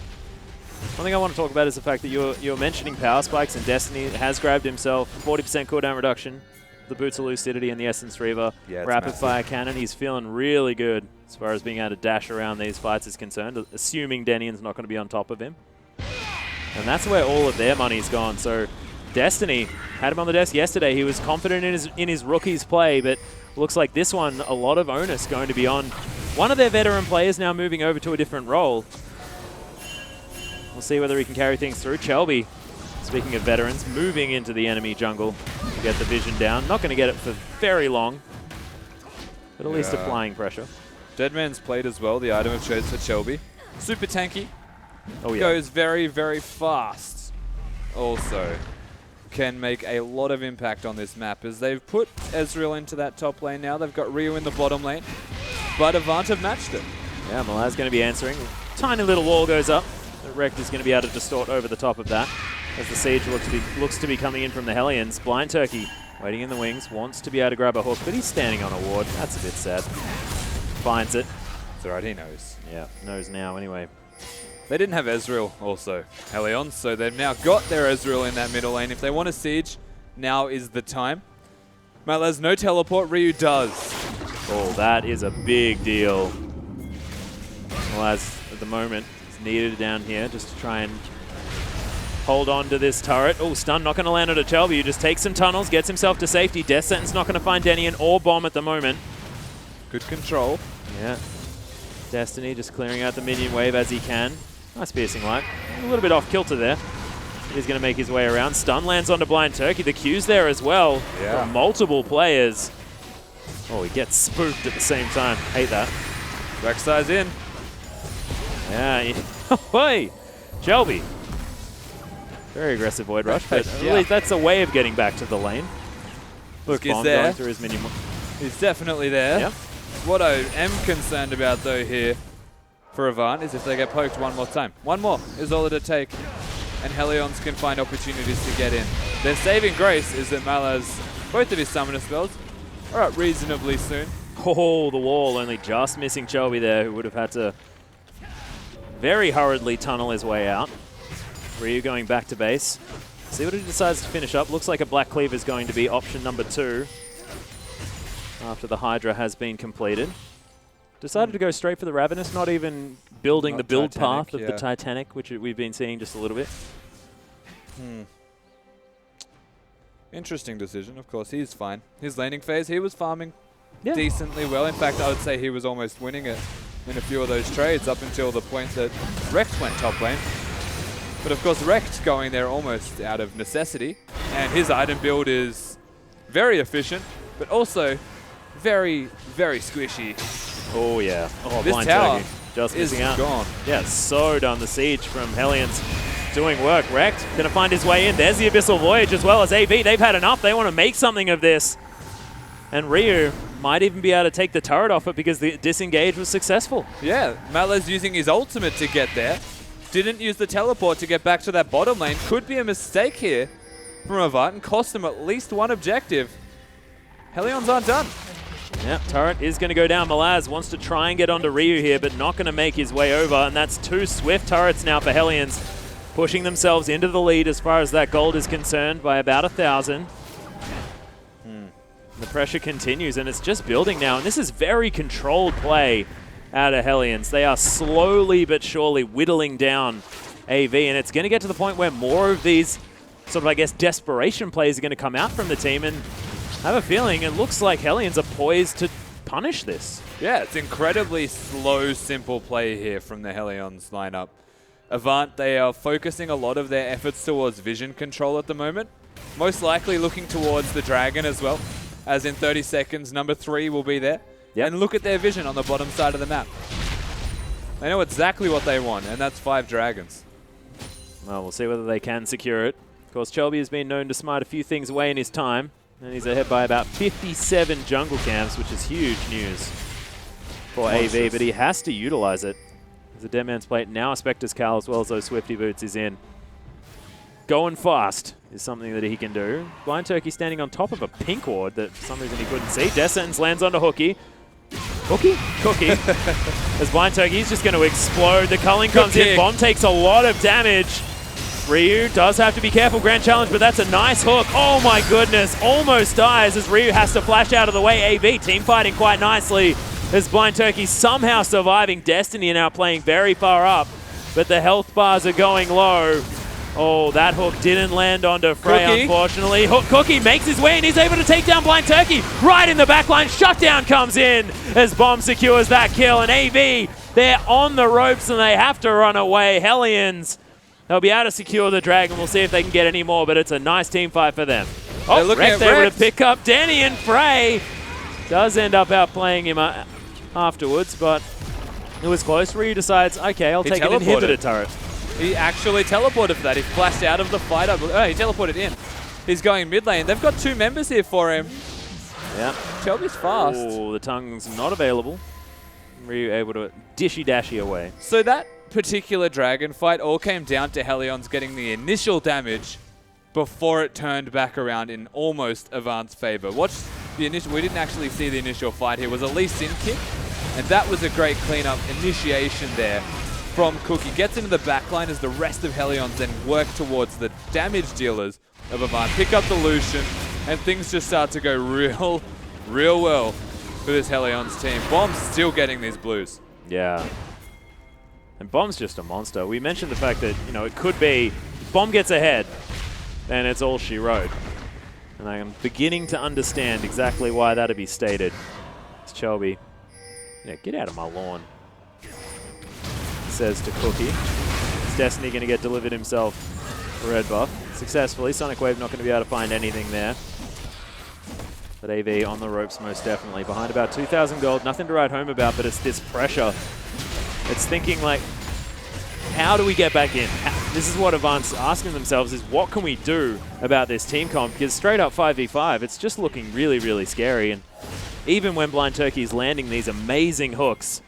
One thing I want to talk about is the fact that you're mentioning power spikes, and Destiny has grabbed himself 40% cooldown reduction, the Boots of Lucidity and the Essence Reaver. Yeah, Rapid Fire Cannon. He's feeling really good as far as being able to dash around these fights is concerned, assuming Denian's not going to be on top of him. And that's where all of their money's gone. So Destiny had him on the desk yesterday. He was confident in his rookie's play, but looks like this one, a lot of onus going to be on one of their veteran players now moving over to a different role. We'll see whether he can carry things through. Chelby, speaking of veterans, moving into the enemy jungle to get the vision down. Not going to get it for very long, but at least applying pressure. Deadman's played as well, the item of choice for Chelby. Super tanky. Oh, yeah. Goes very, very fast. Also, can make a lot of impact on this map as they've put Ezreal into that top lane now. They've got Ryu in the bottom lane, but Avant have matched it. Yeah, Malaz's going to be answering. Tiny little wall goes up. Rekt is going to be able to distort over the top of that as the Siege looks to be coming in from the Hellions. Blind Turkey waiting in the wings, wants to be able to grab a hook, but he's standing on a ward. That's a bit sad. Finds it. It's alright, he knows. Yeah, knows now anyway. They didn't have Ezreal also, Hellions, so they've now got their Ezreal in that middle lane. If they want a Siege, now is the time. Malaz, no teleport, Ryu does. Oh, that is a big deal. Malaz, at the moment, needed down here just to try and hold on to this turret. Oh, stun not going to land on a Chelby. He just takes some tunnels, gets himself to safety. Death Sentence not going to find Denian or Bomb at the moment. Good control. Yeah. Destiny just clearing out the minion wave as he can. Nice piercing light. A little bit off kilter there. He's going to make his way around. Stun lands onto Blind Turkey. The Q's there as well from multiple players. Oh, he gets spooked at the same time. Hate that. Rek'Sai's in. Yeah. Hey, Shelby. Very aggressive Void Rush, but at least that's a way of getting back to the lane. Look, Bomb going through his minion. He's definitely there. Yep. What I am concerned about, though, here for Avant is if they get poked one more time. One more is all it'll take, and Hellions can find opportunities to get in. Their saving grace is that Malaz, both of his summoner spells, are up reasonably soon. Oh, the wall, only just missing Shelby there, who would have had to very hurriedly tunnel his way out. Ryu going back to base. See what he decides to finish up. Looks like a Black Cleaver is going to be option number 2 after the Hydra has been completed. Decided to go straight for the Ravenous, not even building the build path of the Titanic, which we've been seeing just a little bit. Interesting decision. Of course, he's fine. His laning phase, he was farming decently well. In fact, I would say he was almost winning it in a few of those trades up until the point that Rekt went top lane. But of course, Rekt going there almost out of necessity, and his item build is very efficient, but also very, very squishy. Oh yeah. Oh, this Blind tower Turkey just is missing out. gone. Yeah, so done. The siege from Hellions doing work. Rekt gonna find his way in. There's the Abyssal Voyage as well as AV. They've had enough. They want to make something of this. And Ryu might even be able to take the turret off it because the disengage was successful. Yeah, Malaz using his ultimate to get there. Didn't use the teleport to get back to that bottom lane. Could be a mistake here from Avant and cost him at least one objective. Hellions aren't done. Yeah, turret is going to go down. Malaz wants to try and get onto Ryu here, but not going to make his way over. And that's 2 swift turrets now for Hellions, pushing themselves into the lead as far as that gold is concerned by about 1,000. The pressure continues, and it's just building now. And this is very controlled play out of Hellions. They are slowly but surely whittling down AV, and it's going to get to the point where more of these sort of, I guess, desperation plays are going to come out from the team. And I have a feeling it looks like Hellions are poised to punish this. Yeah, it's incredibly slow, simple play here from the Hellions lineup. Avant, they are focusing a lot of their efforts towards vision control at the moment. Most likely looking towards the dragon as well, as in 30 seconds, number 3 will be there. Yep. And look at their vision on the bottom side of the map. They know exactly what they want, and that's 5 dragons. Well, we'll see whether they can secure it. Of course, Chelby has been known to smite a few things away in his time. And he's ahead by about 57 jungle camps, which is huge news for AV, but he has to utilize it. There's a Dead Man's Plate, now a Spectre's Cowl, as well as those Swifty Boots is in. Going fast is something that he can do. Blind Turkey standing on top of a pink ward that for some reason he couldn't see. Death Sentence lands onto Hookie. Hookie? Cookie. As Blind Turkey, he's just going to explode. The culling comes in. Bomb takes a lot of damage. Ryu does have to be careful, Grand Challenge, but that's a nice hook. Oh my goodness, almost dies as Ryu has to flash out of the way. AV team fighting quite nicely as Blind Turkey somehow surviving. Destiny now playing very far up, but the health bars are going low. Oh, that hook didn't land onto Frey, Cookie. Unfortunately. Cookie makes his way and he's able to take down Blind Turkey. Right in the back line, Shutdown comes in as Bomb secures that kill, and AV, they're on the ropes and they have to run away. Hellions, they'll be able to secure the dragon. We'll see if they can get any more, but it's a nice team fight for them. Oh, Rex able to pick up Denny, and Frey does end up outplaying him afterwards, but it was close. Ryu decides, okay, I'll take an inhibitor turret. He actually teleported for that. He flashed out of the fight. Oh, he teleported in. He's going mid lane. They've got 2 members here for him. Yeah. Shelby's fast. Oh, the tongue's not available. Ryu able to dishy-dashy away. So that particular dragon fight all came down to Hellions getting the initial damage before it turned back around in almost Avant's favor. Watch the initial. We didn't actually see the initial fight here. It was a Lee Sin kick, and that was a great cleanup initiation there from Cookie. Gets into the backline as the rest of Hellions then work towards the damage dealers of Avant. Pick up the Lucian, and things just start to go real well for this Hellions team. Bomb's still getting these blues. Yeah. And Bomb's just a monster. We mentioned the fact that, you know, it could be Bomb gets ahead, and it's all she wrote. And I am beginning to understand exactly why that'd be stated. It's Chelby. Yeah, get out of my lawn, says to Cookie. Is Destiny going to get delivered himself a red buff? Successfully. Sonic Wave not going to be able to find anything there. But AV on the ropes most definitely. Behind about 2,000 gold. Nothing to write home about, but it's this pressure. It's thinking like, how do we get back in? This is what Avant's asking themselves, is what can we do about this team comp? Because straight up 5v5, it's just looking really, really scary. And even when Blind Turkey is landing these amazing hooks,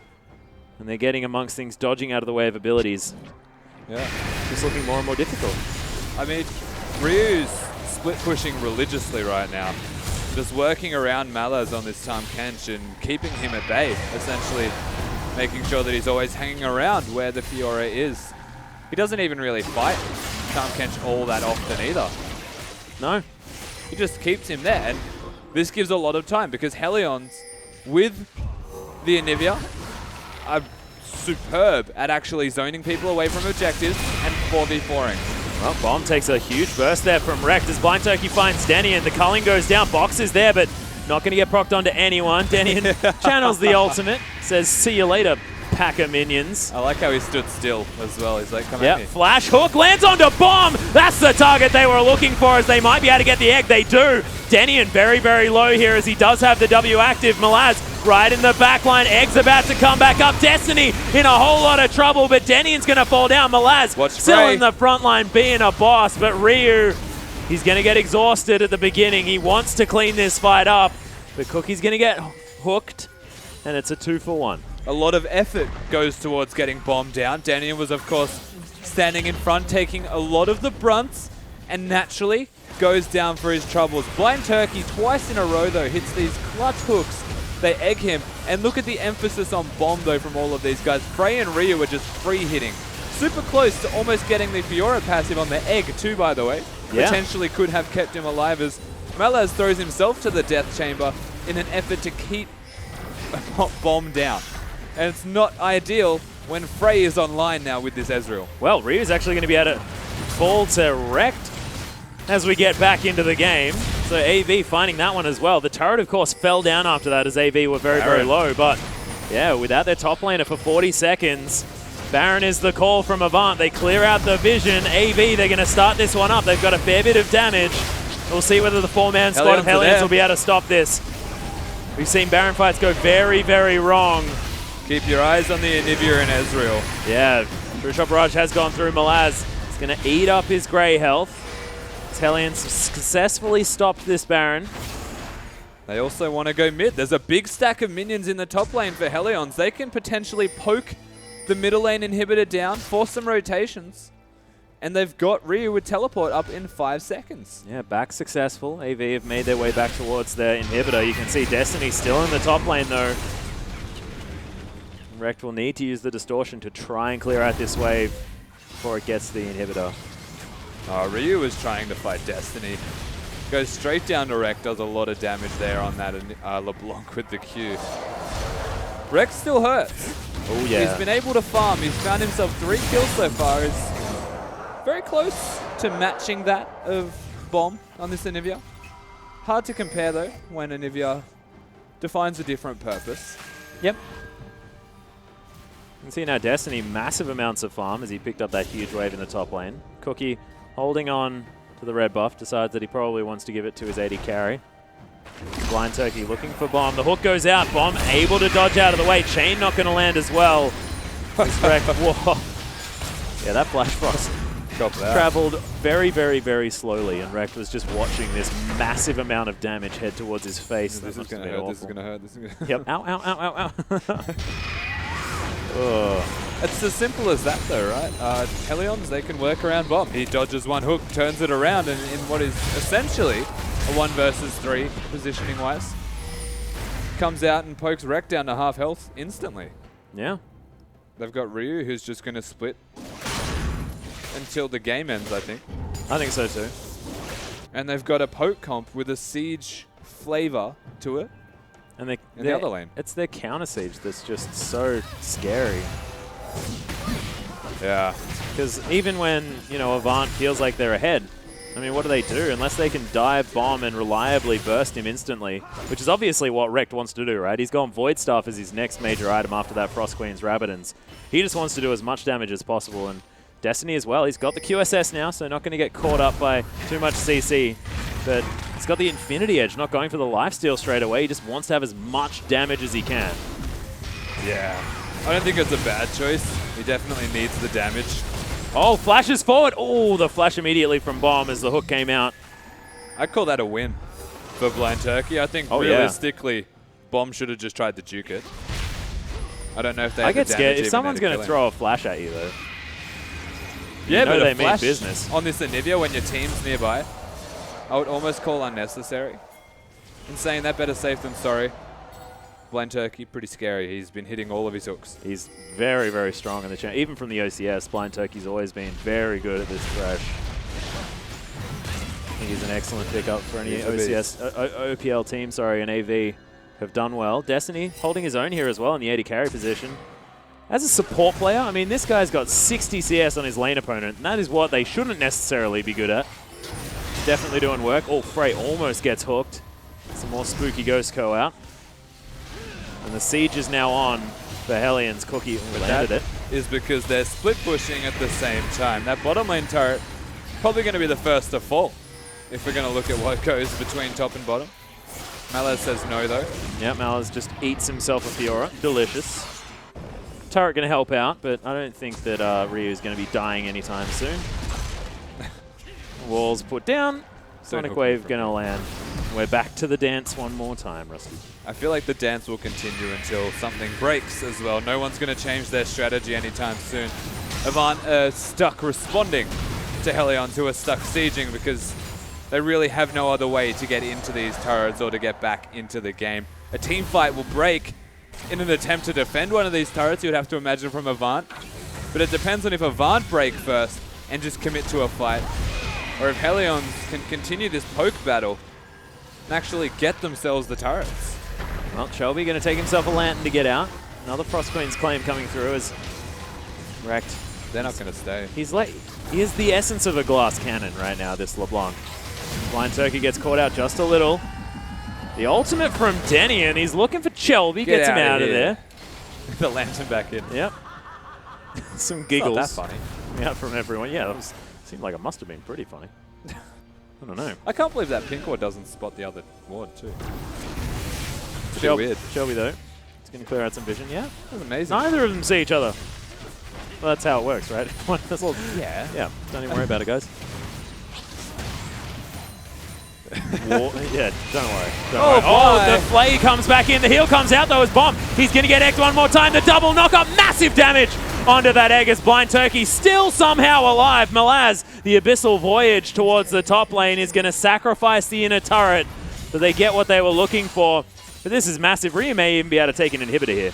and they're getting amongst things, dodging out of the way of abilities, Yeah. just looking more and more difficult. I mean, Ryu's split pushing religiously right now. Just working around Malaz on this Tahm Kench and keeping him at bay, essentially making sure that he's always hanging around where the Fiora is. He doesn't even really fight Tahm Kench all that often either. No. He just keeps him there, and this gives a lot of time because Hellions, with the Anivia, are superb at actually zoning people away from objectives and 4v4ing. Well, Bomb takes a huge burst there from Wrecked as Blind Turkey finds Denny, and the culling goes down. Box is there, but not going to get procced onto anyone. Denny channels the ultimate, says, see you later, pack of minions. I like how he stood still as well. He's like, come at me. Flash hook lands onto Bomb. That's the target they were looking for, as they might be able to get the egg. They do. Denian very, very low here as he does have the W active. Malaz right in the back line. Egg's about to come back up. Destiny in a whole lot of trouble, but Denian's going to fall down. Malaz still in the front line being a boss, but Ryu, he's going to get exhausted at the beginning. He wants to clean this fight up, but Cookie's going to get hooked, and it's a 2-for-1. A lot of effort goes towards getting Bomb down. Denian was, of course, standing in front, taking a lot of the brunts, and naturally, goes down for his troubles. Blind Turkey twice in a row, though, hits these clutch hooks. They egg him. And look at the emphasis on bomb, though, from all of these guys. Frey and Ryu are just free hitting. Super close to almost getting the Fiora passive on the egg, too, by the way. Yeah. Potentially could have kept him alive as Malaz throws himself to the death chamber in an effort to keep bomb down. And it's not ideal when Frey is online now with this Ezreal. Well, Ryu's actually going to be able to fall to Rekt as we get back into the game. So AV finding that one as well. The turret, of course, fell down after that as AV were very, very low. But yeah, without their top laner for 40 seconds, Baron is the call from Avant. They clear out the vision. AV, they're going to start this one up. They've got a fair bit of damage. We'll see whether the four-man squad of Hellions will be able to stop this. We've seen Baron fights go very, very wrong. Keep your eyes on the Anivia and Ezreal. Yeah, True Barrage has gone through Malaz. He's going to eat up his grey health. Hellions successfully stopped this Baron. They also want to go mid. There's a big stack of minions in the top lane for Hellions. They can potentially poke the middle lane inhibitor down, force some rotations. And they've got Ryu with teleport up in 5 seconds. Yeah, back successful. AV have made their way back towards their inhibitor. You can see Destiny still in the top lane though. Rekt will need to use the distortion to try and clear out this wave before it gets to the inhibitor. Ryu is trying to fight Destiny. Goes straight down to Rekt, does a lot of damage there on that LeBlanc with the Q. Rekt still hurts. Oh yeah. He's been able to farm. He's found himself 3 kills so far. He's very close to matching that of Bomb on this Anivia. Hard to compare though when Anivia defines a different purpose. Yep. You can see now Destiny, massive amounts of farm as he picked up that huge wave in the top lane. Cookie holding on to the red buff, decides that he probably wants to give it to his AD carry. Blind Turkey looking for Bomb. The hook goes out. Bomb able to dodge out of the way. Chain not going to land as well. Whoa. Yeah, that Flash Frost traveled very, very, very slowly, and Rekt was just watching this massive amount of damage head towards his face. This is going to hurt. This is going to hurt. This is going to hurt. Yep. Ow, ow, ow, ow, ow. Oh. It's as simple as that though, right? Hellions, they can work around Bomb. He dodges one hook, turns it around, and in what is essentially a 1 versus 3 positioning wise, comes out and pokes Rekt down to half health instantly. Yeah. They've got Ryu, who's just going to split until the game ends, I think. I think so too. And they've got a poke comp with a siege flavor to it. And they, in the other lane. It's their counter siege that's just so scary. Yeah. Because even when, you know, Avant feels like they're ahead, I mean, what do they do? Unless they can dive Bomb and reliably burst him instantly, which is obviously what Rekt wants to do, right? He's gone Void Staff as his next major item after that Frost Queen's Rabidons. He just wants to do as much damage as possible, and Destiny as well. He's got the QSS now, so not going to get caught up by too much CC, but he's got the Infinity Edge, not going for the lifesteal straight away. He just wants to have as much damage as he can. Yeah. I don't think it's a bad choice. He definitely needs the damage. Oh, flashes forward. Oh, the flash immediately from Bomb as the hook came out. I'd call that a win for Blind Turkey. I think realistically, Bomb should have just tried to juke it. I don't know if they I get scared. If someone's going to throw a flash at you, though. Yeah, but they a flash mean business on this Anivia when your team's nearby, I would almost call unnecessary. In saying that, better safe than sorry. Blind Turkey, pretty scary. He's been hitting all of his hooks. He's very, very strong in the channel. Even from the OCS, Blind Turkey's always been very good at this thresh. I think he's an excellent pickup for any OPL team, and AV have done well. Destiny holding his own here as well in the AD carry position. As a support player, I mean, this guy's got 60 CS on his lane opponent, and that is what they shouldn't necessarily be good at. Definitely doing work. Oh, Frey almost gets hooked. Some more spooky Ghost Co out. And the siege is now on for Hellions. Cookie landed it. Is because they're split pushing at the same time. That bottom lane turret probably going to be the first to fall if we're going to look at what goes between top and bottom. Malaz says no though. Yeah, Malaz just eats himself a Fiora. Delicious. Turret going to help out, but I don't think that Ryu is going to be dying anytime soon. Walls put down. Sonic Wave going to land. We're back to the dance one more time, Rusty. I feel like the dance will continue until something breaks as well. No one's going to change their strategy anytime soon. Avant stuck responding to Hellions, who are stuck sieging because They really have no other way to get into these turrets or to get back into the game. A team fight will break in an attempt to defend one of these turrets, you would have to imagine, from Avant. But it depends on if Avant break first and just commit to a fight, or if Hellions can continue this poke battle and actually get themselves the turrets. Well, Shelby going to take himself a lantern to get out. Another Frost Queen's claim coming through as wrecked. They're not going to stay. He is the essence of a glass cannon right now, this LeBlanc. Blind Turkey gets caught out just a little. The ultimate from Denny, and he's looking for Shelby, gets him out of there. The lantern back in. Yep. Some giggles. Not that funny. Coming out from everyone. Yeah, that seemed like it must have been pretty funny. I don't know. I can't believe that pink ward doesn't spot the other ward too. It's a bit weird. Shelby, though, it's going to clear out some vision. Yeah, That's amazing. neither of them see each other. Well, that's how it works, right? Yeah. Yeah, don't even worry about it, guys. Yeah, don't worry. The flay comes back in. The heal comes out, though, as Bomb. He's going to get egged one more time. The double knock-up. Massive damage onto that egg as Blind Turkey still somehow alive. Malaz, the abyssal voyage towards the top lane, is going to sacrifice the inner turret so they get what they were looking for. But this is massive. Ryu may even be able to take an inhibitor here.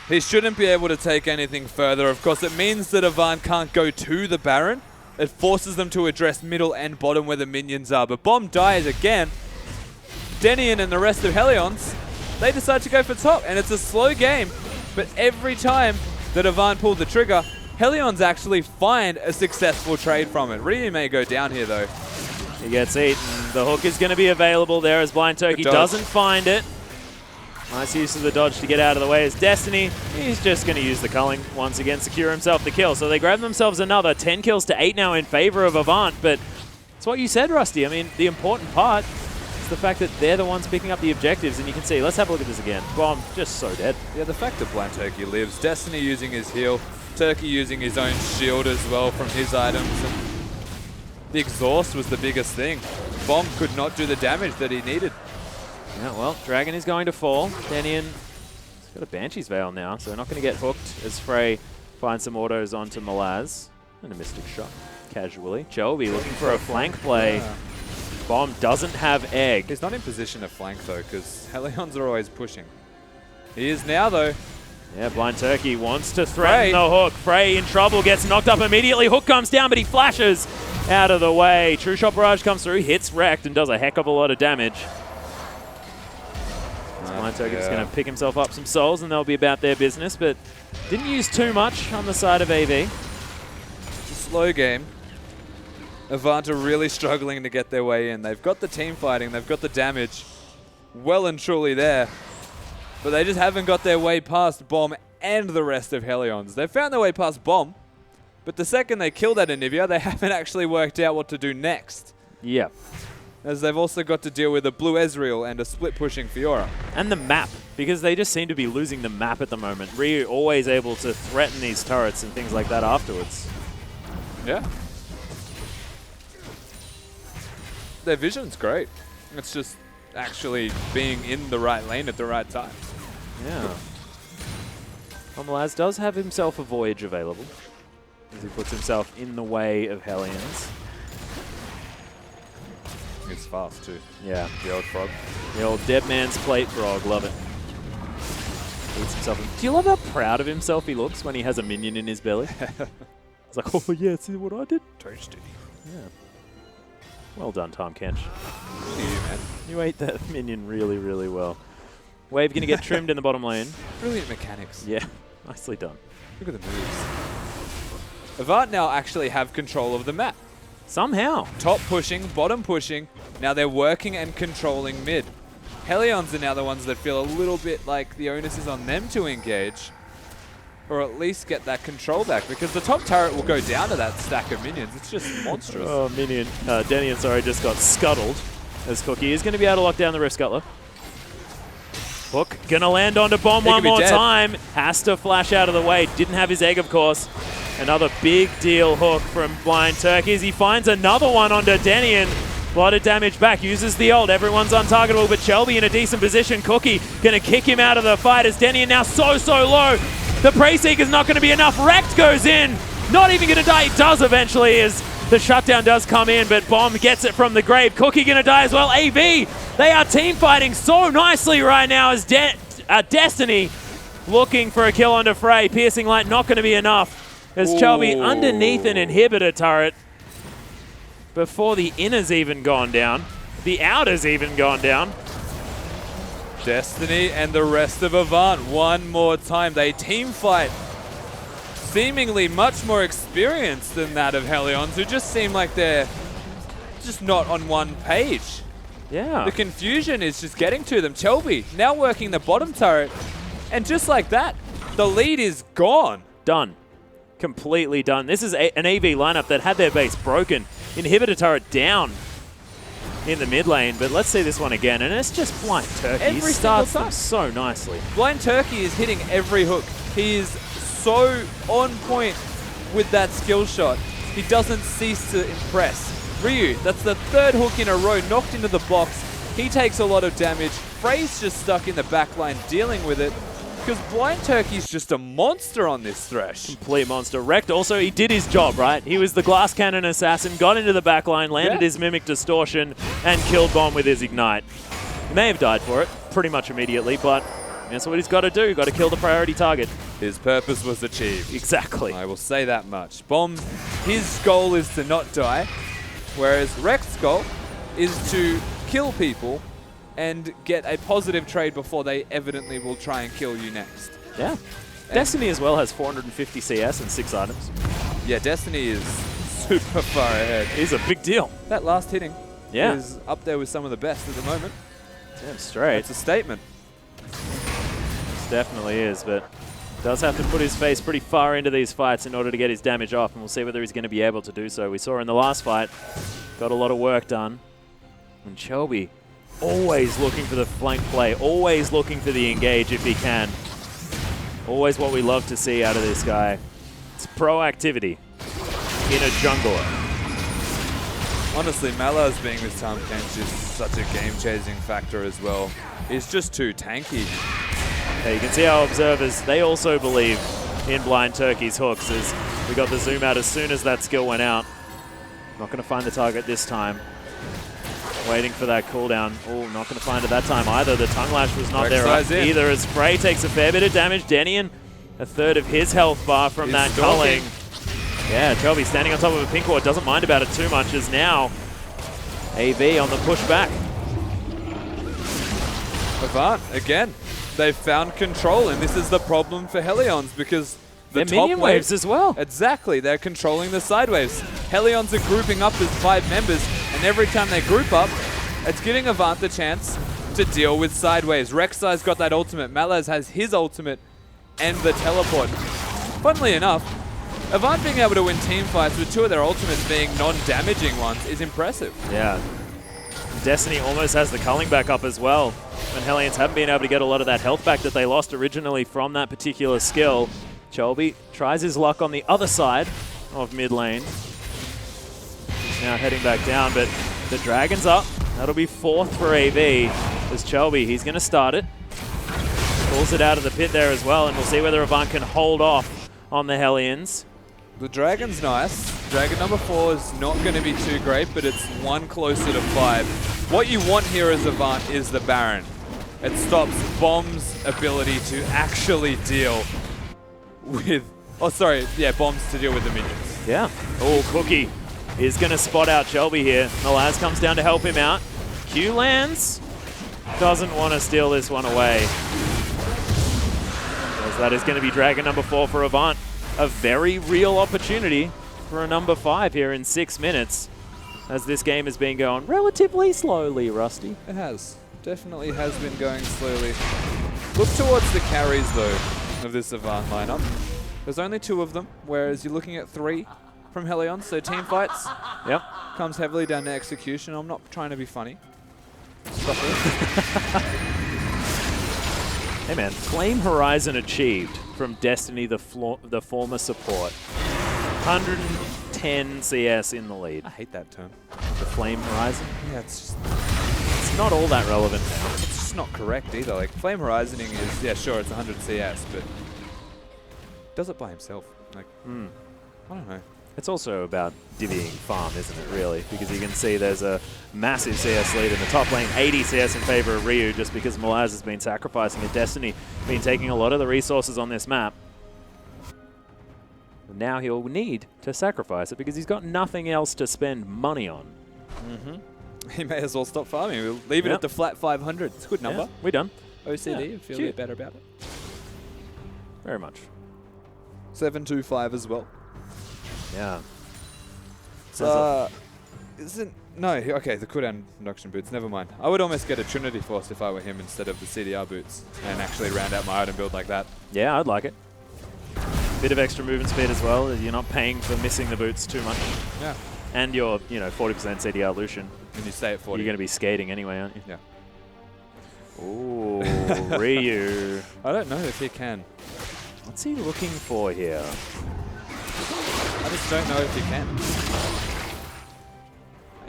He shouldn't be able to take anything further. Of course, it means that Avant can't go to the Baron. It forces them to address middle and bottom where the minions are. But Bomb dies again. Denian and the rest of Hellions, they decide to go for top. And it's a slow game. But every time that Avant pulled the trigger, Hellions actually find a successful trade from it. Ryu may go down here, though. He gets eaten. The hook is going to be available there as Blind Turkey doesn't find it. Nice use of the dodge to get out of the way as Destiny, he's just going to use the culling once again, secure himself the kill. So they grab themselves another 10 kills to 8 now in favor of Avant. But it's what you said, Rusty. I mean, the important part is the fact that they're the ones picking up the objectives. And you can see, let's have a look at this again. Bomb just so dead. Yeah, the fact that Blind Turkey lives, Destiny using his heal, Turkey using his own shield as well from his items. And the exhaust was the biggest thing. Bomb could not do the damage that he needed. Yeah, well, Dragon is going to fall. Denian has got a Banshee's Veil now, so they're not going to get hooked as Frey finds some autos onto Malaz. And a Mystic Shot, casually. Shelby looking for a flank play. Yeah. Bomb doesn't have egg. He's not in position to flank, though, because Hellions are always pushing. He is now, though. Yeah, Blind Turkey wants to threaten the hook. Frey in trouble, gets knocked up immediately. Hook comes down, but he flashes out of the way. True Shot Barrage comes through, hits Wrecked, and does a heck of a lot of damage. Blind Turkey's going to pick himself up some souls, and they'll be about their business, but didn't use too much on the side of AV. It's a slow game. Avant are really struggling to get their way in. They've got the team fighting, they've got the damage well and truly there, but they just haven't got their way past Bomb and the rest of Hellions. They've found their way past Bomb, but the second they kill that Anivia, they haven't actually worked out what to do next. Yeah. As they've also got to deal with a blue Ezreal and a split-pushing Fiora. And the map, because they just seem to be losing the map at the moment. Ryu always able to threaten these turrets and things like that afterwards. Yeah. Their vision's great. It's just actually being in the right lane at the right time. Yeah. Malaz does have himself a Voyage available, as he puts himself in the way of Hellions. It's fast too. Yeah. The old frog. The old dead man's plate frog. Love it. Eats himself. Do you love how proud of himself he looks when he has a minion in his belly? It's like, oh yeah, see what I did? Toasty. Yeah. Well done, Tom Kench. Good you, man. You ate that minion really, really well. Wave going to get trimmed in the bottom lane. Brilliant mechanics. Yeah. Nicely done. Look at the moves. Avant now actually have control of the map. Somehow. Top pushing, bottom pushing. Now they're working and controlling mid. Hellions are now the ones that feel a little bit like the onus is on them to engage, or at least get that control back, because the top turret will go down to that stack of minions. It's just monstrous. Oh, minion. Denian, sorry, just got scuttled as Cookie is going to be able to lock down the Rift Scuttler. Hook gonna land onto Bomb one more time. Has to flash out of the way. Didn't have his egg, of course. Another big deal hook from Blind Turkey as he finds another one onto Denian. A lot of damage back. Uses the ult. Everyone's untargetable, but Shelby in a decent position. Cookie gonna kick him out of the fight as Denian now so low. The Pre-Seeker's not gonna be enough. Wrecked goes in. Not even gonna die. He does eventually as The shutdown does come in, but Bomb gets it from the grave. Cookie gonna die as well. AV, they are team fighting so nicely right now as Destiny looking for a kill onto Frey. Piercing Light not going to be enough as Chelby underneath an inhibitor turret before the inner's even gone down. The outer's even gone down. Destiny and the rest of Avant one more time. They team fight. Seemingly much more experienced than that of Hellions, who just seem like they're just not on one page. Yeah. The confusion is just getting to them. Chelby now working the bottom turret, and just like that, the lead is gone. Done. Completely done. This is an AV lineup that had their base broken. Inhibitor turret down in the mid lane, but let's see this one again, and it's just Blind Turkey. Every He starts single them time. so nicely. Blind Turkey is hitting every hook. He is so on point with that skill shot. He doesn't cease to impress. Ryu, that's the third hook in a row, knocked into the box. He takes a lot of damage. Frey's just stuck in the back line dealing with it because Blind Turkey's just a monster on this Thresh. Complete monster. Wrecked also, he did his job, right? He was the glass cannon assassin, got into the back line, landed his Mimic Distortion, and killed Bomb with his Ignite. He may have died for it pretty much immediately, but that's what he's got to do. Got to kill the priority target. His purpose was achieved. Exactly. I will say that much. Bomb, his goal is to not die, whereas Rex's goal is to kill people and get a positive trade before they evidently will try and kill you next. Yeah. Destiny as well has 450 CS and 6 items. Yeah, Destiny is super far ahead. It's a big deal. That last hitting is up there with some of the best at the moment. Damn straight. It's a statement. It definitely is, but does have to put his face pretty far into these fights in order to get his damage off, and we'll see whether he's going to be able to do so. We saw in the last fight, got a lot of work done. And Chelby, always looking for the flank play, always looking for the engage if he can. Always what we love to see out of this guy. It's proactivity in a jungler. Honestly, Malaz being with Tahm Kench is such a game-changing factor as well. He's just too tanky. Yeah, you can see our observers, they also believe in Blind Turkey's hooks as we got the zoom out as soon as that skill went out. Not going to find the target this time. Waiting for that cooldown. Oh, not going to find it that time either. The tongue lash was not there either as Frey takes a fair bit of damage. Denian, a third of his health bar from that culling. Yeah, Chelby standing on top of a pink ward, doesn't mind about it too much as now AV on the pushback. Avant, again, they've found control, and this is the problem for Hellions because the They're top minion waves as well. Exactly, they're controlling the side waves. Hellions are grouping up as 5 members, and every time they group up, it's giving Avant the chance to deal with side waves. Rek'Sai's got that ultimate, Malaz has his ultimate, and the teleport. Funnily enough, Avant being able to win team fights with 2 of their ultimates being non-damaging ones is impressive. Yeah. Destiny almost has the culling back up as well. When Hellions haven't been able to get a lot of that health back that they lost originally from that particular skill. Chelby tries his luck on the other side of mid lane. He's now heading back down, but the Dragon's up. That'll be 4th for AV. As Chelby, he's going to start it. Pulls it out of the pit there as well, and we'll see whether Avant can hold off on the Hellions. The Dragon's nice. Dragon number 4 is not going to be too great, but it's 1 closer to 5. What you want here as Avant is the Baron. It stops Bomb's ability to actually deal with... Oh, sorry. Yeah, Bombs to deal with the minions. Yeah. Oh, Cookie is going to spot out Chelby here. Malaz comes down to help him out. Q lands. Doesn't want to steal this one away. As that is going to be Dragon number 4 for Avant. A very real opportunity for a number 5 here in 6 minutes. As this game has been going relatively slowly, Rusty. It has. Definitely has been going slowly. Look towards the carries, though, of this Avant lineup. There's only 2 of them, whereas you're looking at 3 from Hellions, so team fights comes heavily down to execution. I'm not trying to be funny. Stop it. Hey man, Flame Horizon achieved from Destiny, the former support. 110 CS in the lead. I hate that term. The Flame Horizon? Yeah, it's Not all that relevant now. just not correct either. Like, Flame Horizoning is, yeah, sure, it's 100 CS, but does it by himself. Like, I don't know. It's also about divvying farm, isn't it, really? Because you can see there's a massive CS lead in the top lane, 80 CS in favor of Ryu, just because Malaz has been sacrificing it. Destiny been taking a lot of the resources on this map. But now he'll need to sacrifice it because he's got nothing else to spend money on. He may as well stop farming. We'll leave it at the flat 500. It's a good number. Yeah, we're done. OCD, feel a bit better about it. Very much. 725 as well. Yeah. Okay, the cooldown induction boots, never mind. I would almost get a Trinity Force if I were him instead of the CDR boots and actually round out my item build like that. Yeah, I'd like it. Bit of extra movement speed as well. You're not paying for missing the boots too much. Yeah. And you're, 40% CDR Lucian. And you stay at 40. You're going to be skating anyway, aren't you? Yeah. Ooh, Ryu. I don't know if he can. What's he looking for here? I just don't know if he can.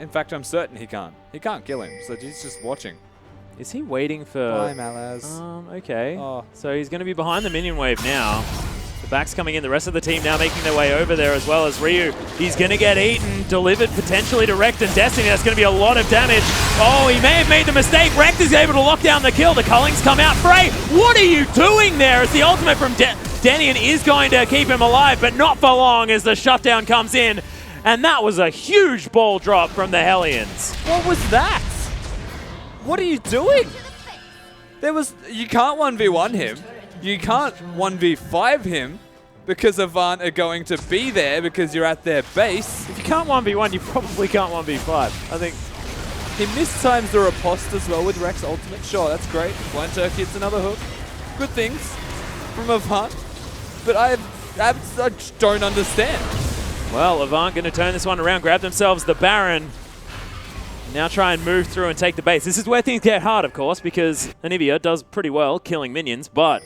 In fact, I'm certain he can't. He can't kill him, so he's just watching. Is he waiting for... Bye, Malaz. Okay. Oh. So he's going to be behind the minion wave now. The back's coming in. The rest of the team now making their way over there as well as Ryu. He's going to get eaten, delivered potentially to Rekt and Destiny. That's going to be a lot of damage. Oh, he may have made the mistake. Rekt is able to lock down the kill. The cullings come out. Frey, what are you doing there? As the ultimate from Denian is going to keep him alive, but not for long as the shutdown comes in. And that was a huge ball drop from the Hellions. What was that? What are you doing? You can't 1v1 him. You can't 1v5 him because Avant are going to be there because you're at their base. If you can't 1v1, you probably can't 1v5. I think he mistimes the riposte as well with Rex ultimate. Sure, that's great. Blind Turkey, it's another hook. Good things from Avant. But I just don't understand. Well, Avant going to turn this one around, grab themselves the Baron. Now try and move through and take the base. This is where things get hard, of course, because Anivia does pretty well killing minions, but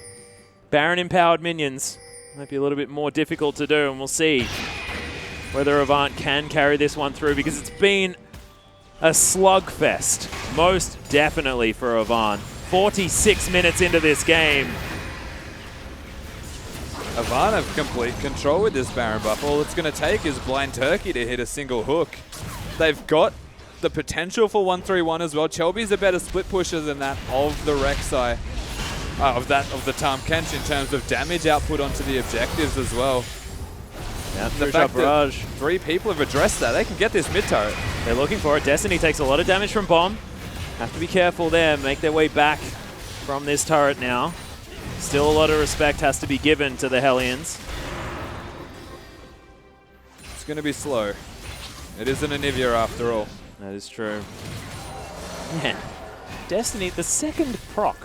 Baron-empowered minions might be a little bit more difficult to do, and we'll see whether Avant can carry this one through, because it's been a slugfest, most definitely for Avant. 46 minutes into this game. Avant have complete control with this Baron buff. All it's going to take is Blind Turkey to hit a single hook. They've got the potential for 1-3-1 as well. Chelby's a better split pusher than that of the Rek'Sai, of the Tahm Kench in terms of damage output onto the objectives as well. Yeah, the fact that 3 people have addressed that, they can get this mid turret. They're looking for it. Destiny takes a lot of damage from Bomb. Have to be careful there, make their way back from this turret now. Still a lot of respect has to be given to the Hellions. It's going to be slow. It is an Anivia after all. That is true. Man, Destiny, the second proc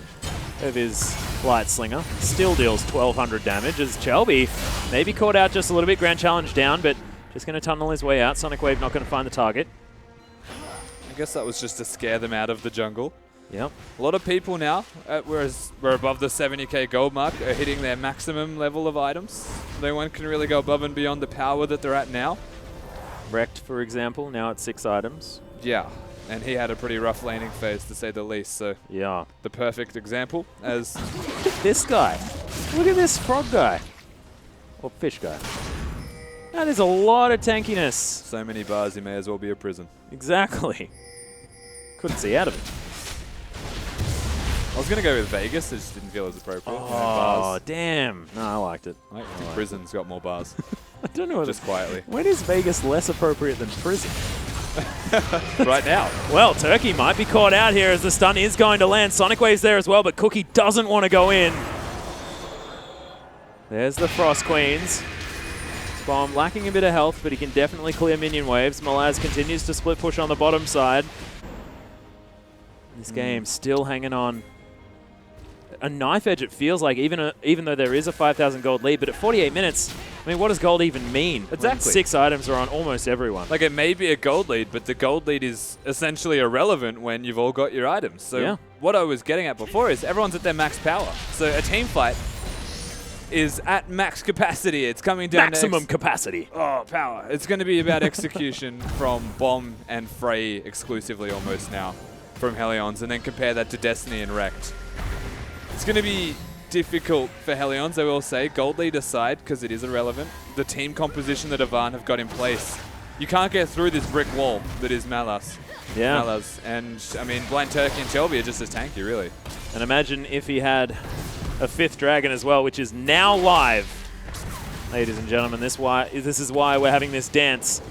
of his Light Slinger, still deals 1,200 damage as Chelby maybe caught out just a little bit. Grand Challenge down, but just going to tunnel his way out. Sonic Wave not going to find the target. I guess that was just to scare them out of the jungle. Yep. A lot of people now, whereas we're above the 70k gold mark, are hitting their maximum level of items. No one can really go above and beyond the power that they're at now. Rekt, for example, now at 6 items. Yeah, and he had a pretty rough laning phase, to say the least, so yeah, the perfect example as... Look at this guy. Look at this frog guy. Or fish guy. That is a lot of tankiness. So many bars, he may as well be a prison. Exactly. Couldn't see out of it. I was going to go with Vegas, it just didn't feel as appropriate. Oh, damn. No, I liked it. I think prison's got more bars. I don't know. Just quietly. When is Vegas less appropriate than prison? Right now. Well, Turkey might be caught out here as the stun is going to land. Sonic Wave's there as well, but Cookie doesn't want to go in. There's the Frost Queens. Bomb lacking a bit of health, but he can definitely clear minion waves. Malaz continues to split push on the bottom side. This game still hanging on. A knife edge, it feels like, even though there is a 5,000 gold lead, but at 48 minutes, I mean, what does gold even mean? Exactly. 6 items are on almost everyone. Like, it may be a gold lead, but the gold lead is essentially irrelevant when you've all got your items. So yeah. What I was getting at before is everyone's at their max power. So a team fight is at max capacity. It's coming down maximum capacity. Oh, power. It's going to be about execution from Bomb and Frey exclusively almost now from Hellions, and then compare that to Destiny and Rekt. It's going to be difficult for Hellions, I will say. Gold lead aside, because it is irrelevant, the team composition that Avant have got in place. You can't get through this brick wall that is Malas. Yeah. Malas. And, I mean, Blind Turkey and Shelby are just as tanky, really. And imagine if he had a 5th dragon as well, which is now live. Ladies and gentlemen, this is why we're having this dance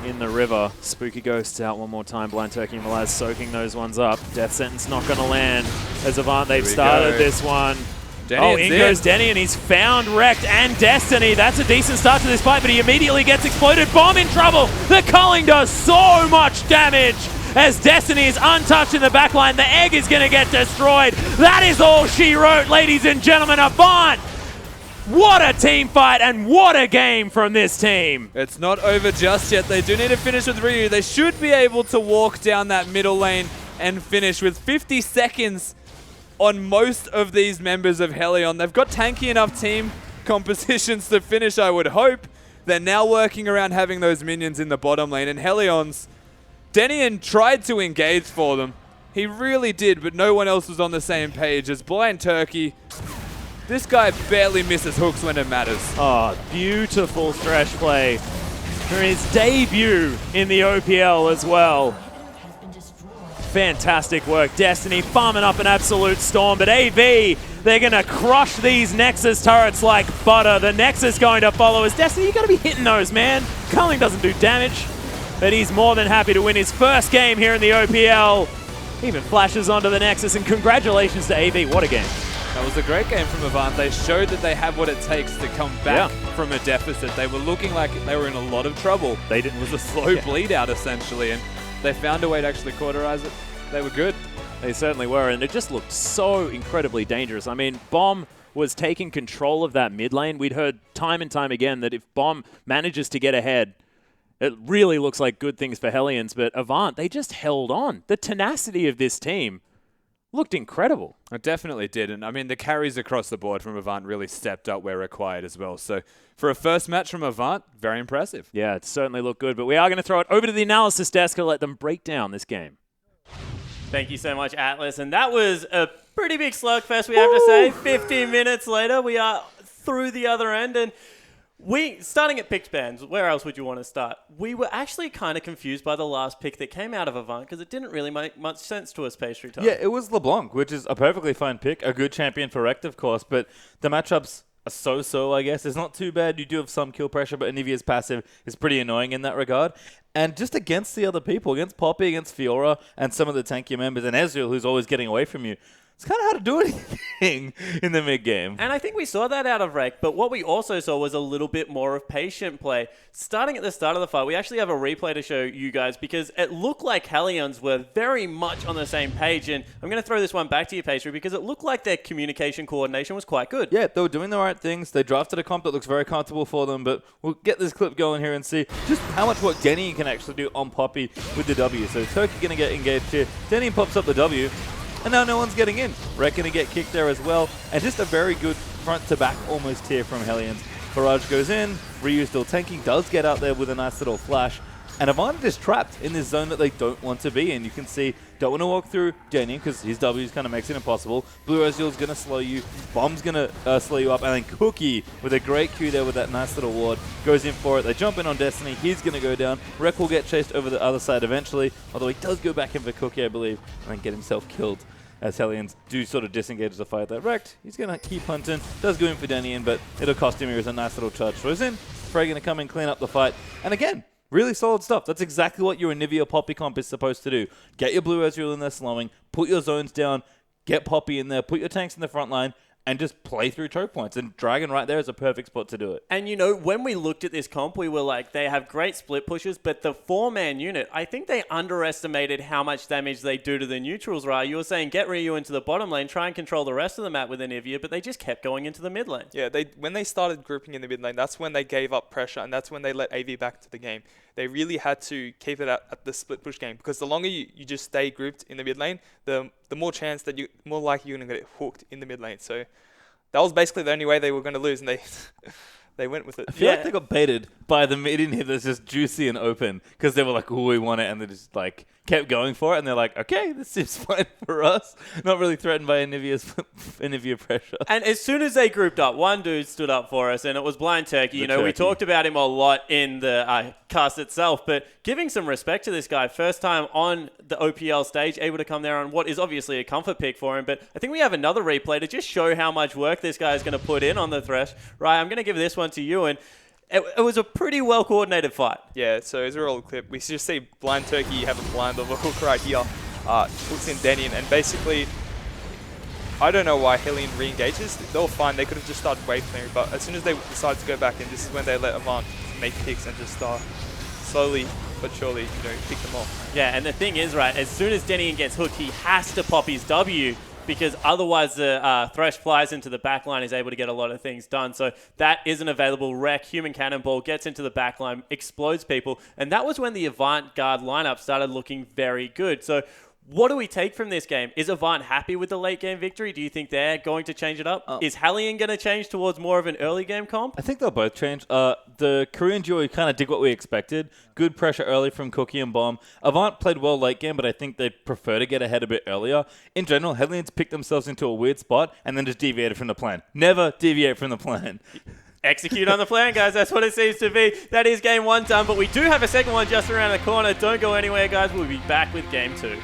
in the river. Spooky Ghosts out one more time. Blind Turkey and Malaz soaking those ones up. Death Sentence not going to land. As Avant, they've started this one. In goes Denny, and he's found Wrecked and Destiny. That's a decent start to this fight, but he immediately gets exploded. Bomb in trouble. The culling does so much damage as Destiny is untouched in the backline. The egg is going to get destroyed. That is all she wrote, ladies and gentlemen. Avant! What a team fight and what a game from this team. It's not over just yet. They do need to finish with Ryu. They should be able to walk down that middle lane and finish with 50 seconds on most of these members of Hellion. They've got tanky enough team compositions to finish, I would hope. They're now working around having those minions in the bottom lane. And Hellions, Denian tried to engage for them. He really did, but no one else was on the same page as Blind Turkey. This guy barely misses hooks when it matters. Oh, beautiful Thresh play for his debut in the OPL as well. Fantastic work. Destiny farming up an absolute storm, but AV, they're going to crush these Nexus turrets like butter. The Nexus going to follow as Destiny, you got to be hitting those, man. Culling doesn't do damage, but he's more than happy to win his first game here in the OPL. Even flashes onto the Nexus, and congratulations to AV. What a game. That was a great game from Avant. They showed that they have what it takes to come back from a deficit. They were looking like they were in a lot of trouble. It was a slow bleed out, essentially, and they found a way to actually cauterize it. They were good. They certainly were, and it just looked so incredibly dangerous. I mean, Bomb was taking control of that mid lane. We'd heard time and time again that if Bomb manages to get ahead, it really looks like good things for Hellions, but Avant, they just held on. The tenacity of this team looked incredible. It definitely did. And I mean, the carries across the board from Avant really stepped up where required as well. So for a first match from Avant, very impressive. Yeah, it certainly looked good. But we are going to throw it over to the analysis desk and let them break down this game. Thank you so much, Atlas. And that was a pretty big slugfest, we have to say. 15 minutes later, we are through the other end. And starting at picked bands, where else would you want to start? We were actually kind of confused by the last pick that came out of Avant because it didn't really make much sense to us, Pastry Time. Yeah, it was LeBlanc, which is a perfectly fine pick. A good champion for Rect, of course, but the matchups are so-so, I guess. It's not too bad. You do have some kill pressure, but Anivia's passive is pretty annoying in that regard. And just against the other people, against Poppy, against Fiora, and some of the tankier members, and Ezreal, who's always getting away from you, it's kind of hard to do anything in the mid-game. And I think we saw that out of Rek, but what we also saw was a little bit more of patient play. Starting at the start of the fight, we actually have a replay to show you guys because it looked like Hellions were very much on the same page. And I'm going to throw this one back to you, Pastry, because it looked like their communication coordination was quite good. Yeah, they were doing the right things. They drafted a comp that looks very comfortable for them, but we'll get this clip going here and see just how much work Denny can actually do on Poppy with the W. So Turkey going to get engaged here. Denny pops up the W. And now no one's getting in. Rek going to get kicked there as well. And just a very good front-to-back almost here from Hellions. Barrage goes in. Ryu still tanking. Does get out there with a nice little flash. And Avant is trapped in this zone that they don't want to be in. You can see, don't want to walk through Denny because his W kind of makes it impossible. Blue Ezreal's going to slow you. Bomb's going to slow you up. And then Cookie with a great Q there with that nice little ward goes in for it. They jump in on Destiny. He's going to go down. Rek will get chased over the other side eventually. Although he does go back in for Cookie, I believe, and then get himself killed. As Hellions do sort of disengage the fight that Wrecked. He's going to keep hunting. Does go in for Denian, but it'll cost him here as a nice little charge throws in. Frey going to come and clean up the fight. And again, really solid stuff. That's exactly what your Anivia Poppy comp is supposed to do. Get your Blue Ezreal in there slowing, put your zones down, get Poppy in there, put your tanks in the front line, and just play through choke points. And Dragon right there is a perfect spot to do it. And, you know, when we looked at this comp, we were like, they have great split pushes, but the four-man unit, I think they underestimated how much damage they do to the neutrals, right? You were saying, get Ryu into the bottom lane, try and control the rest of the map with Anivia, but they just kept going into the mid lane. Yeah, when they started grouping in the mid lane, that's when they gave up pressure, and that's when they let AV back to the game. They really had to keep it at the split push game, because the longer you just stay grouped in the mid lane, the more chance that more likely you're going to get hooked in the mid lane. So that was basically the only way they were going to lose, and they went with it. I feel like they got baited by the mid inhibitor that's just juicy and open because they were like, oh, we want it. And they just like kept going for it. And they're like, okay, this seems fine for us. Not really threatened by Anivia pressure. And as soon as they grouped up, one dude stood up for us, and it was Blind Turkey. You know, we talked about him a lot in the cast itself, but giving some respect to this guy. First time on the OPL stage, able to come there on what is obviously a comfort pick for him. But I think we have another replay to just show how much work this guy is going to put in on the Thresh. Right, I'm going to give this one to you, and it was a pretty well-coordinated fight. Yeah, so as a roll clip, we just see Blind Turkey have a blind of a hook right here, puts in Denny, and basically, I don't know why Hellion re-engages. They were fine, they could have just started wave clearing, but as soon as they decide to go back in, this is when they let Avant make picks and just slowly but surely, pick them off. Yeah, and the thing is, right, as soon as Denny gets hooked, he has to pop his W, because otherwise the Thresh flies into the backline, is able to get a lot of things done. So that isn't available. Wreck, Human Cannonball, gets into the backline, explodes people. And that was when the Avant Garde lineup started looking very good. So what do we take from this game? Is Avant happy with the late game victory? Do you think they're going to change it up? Is Hellion going to change towards more of an early game comp? I think they'll both change. The Korean duo kind of did what we expected. Good pressure early from Cookie and Bomb. Avant played well late game, but I think they prefer to get ahead a bit earlier. In general, Hellions picked themselves into a weird spot and then just deviated from the plan. Never deviate from the plan. Execute on the plan, guys. That's what it seems to be. That is game one done, but we do have a second one just around the corner. Don't go anywhere, guys. We'll be back with game two.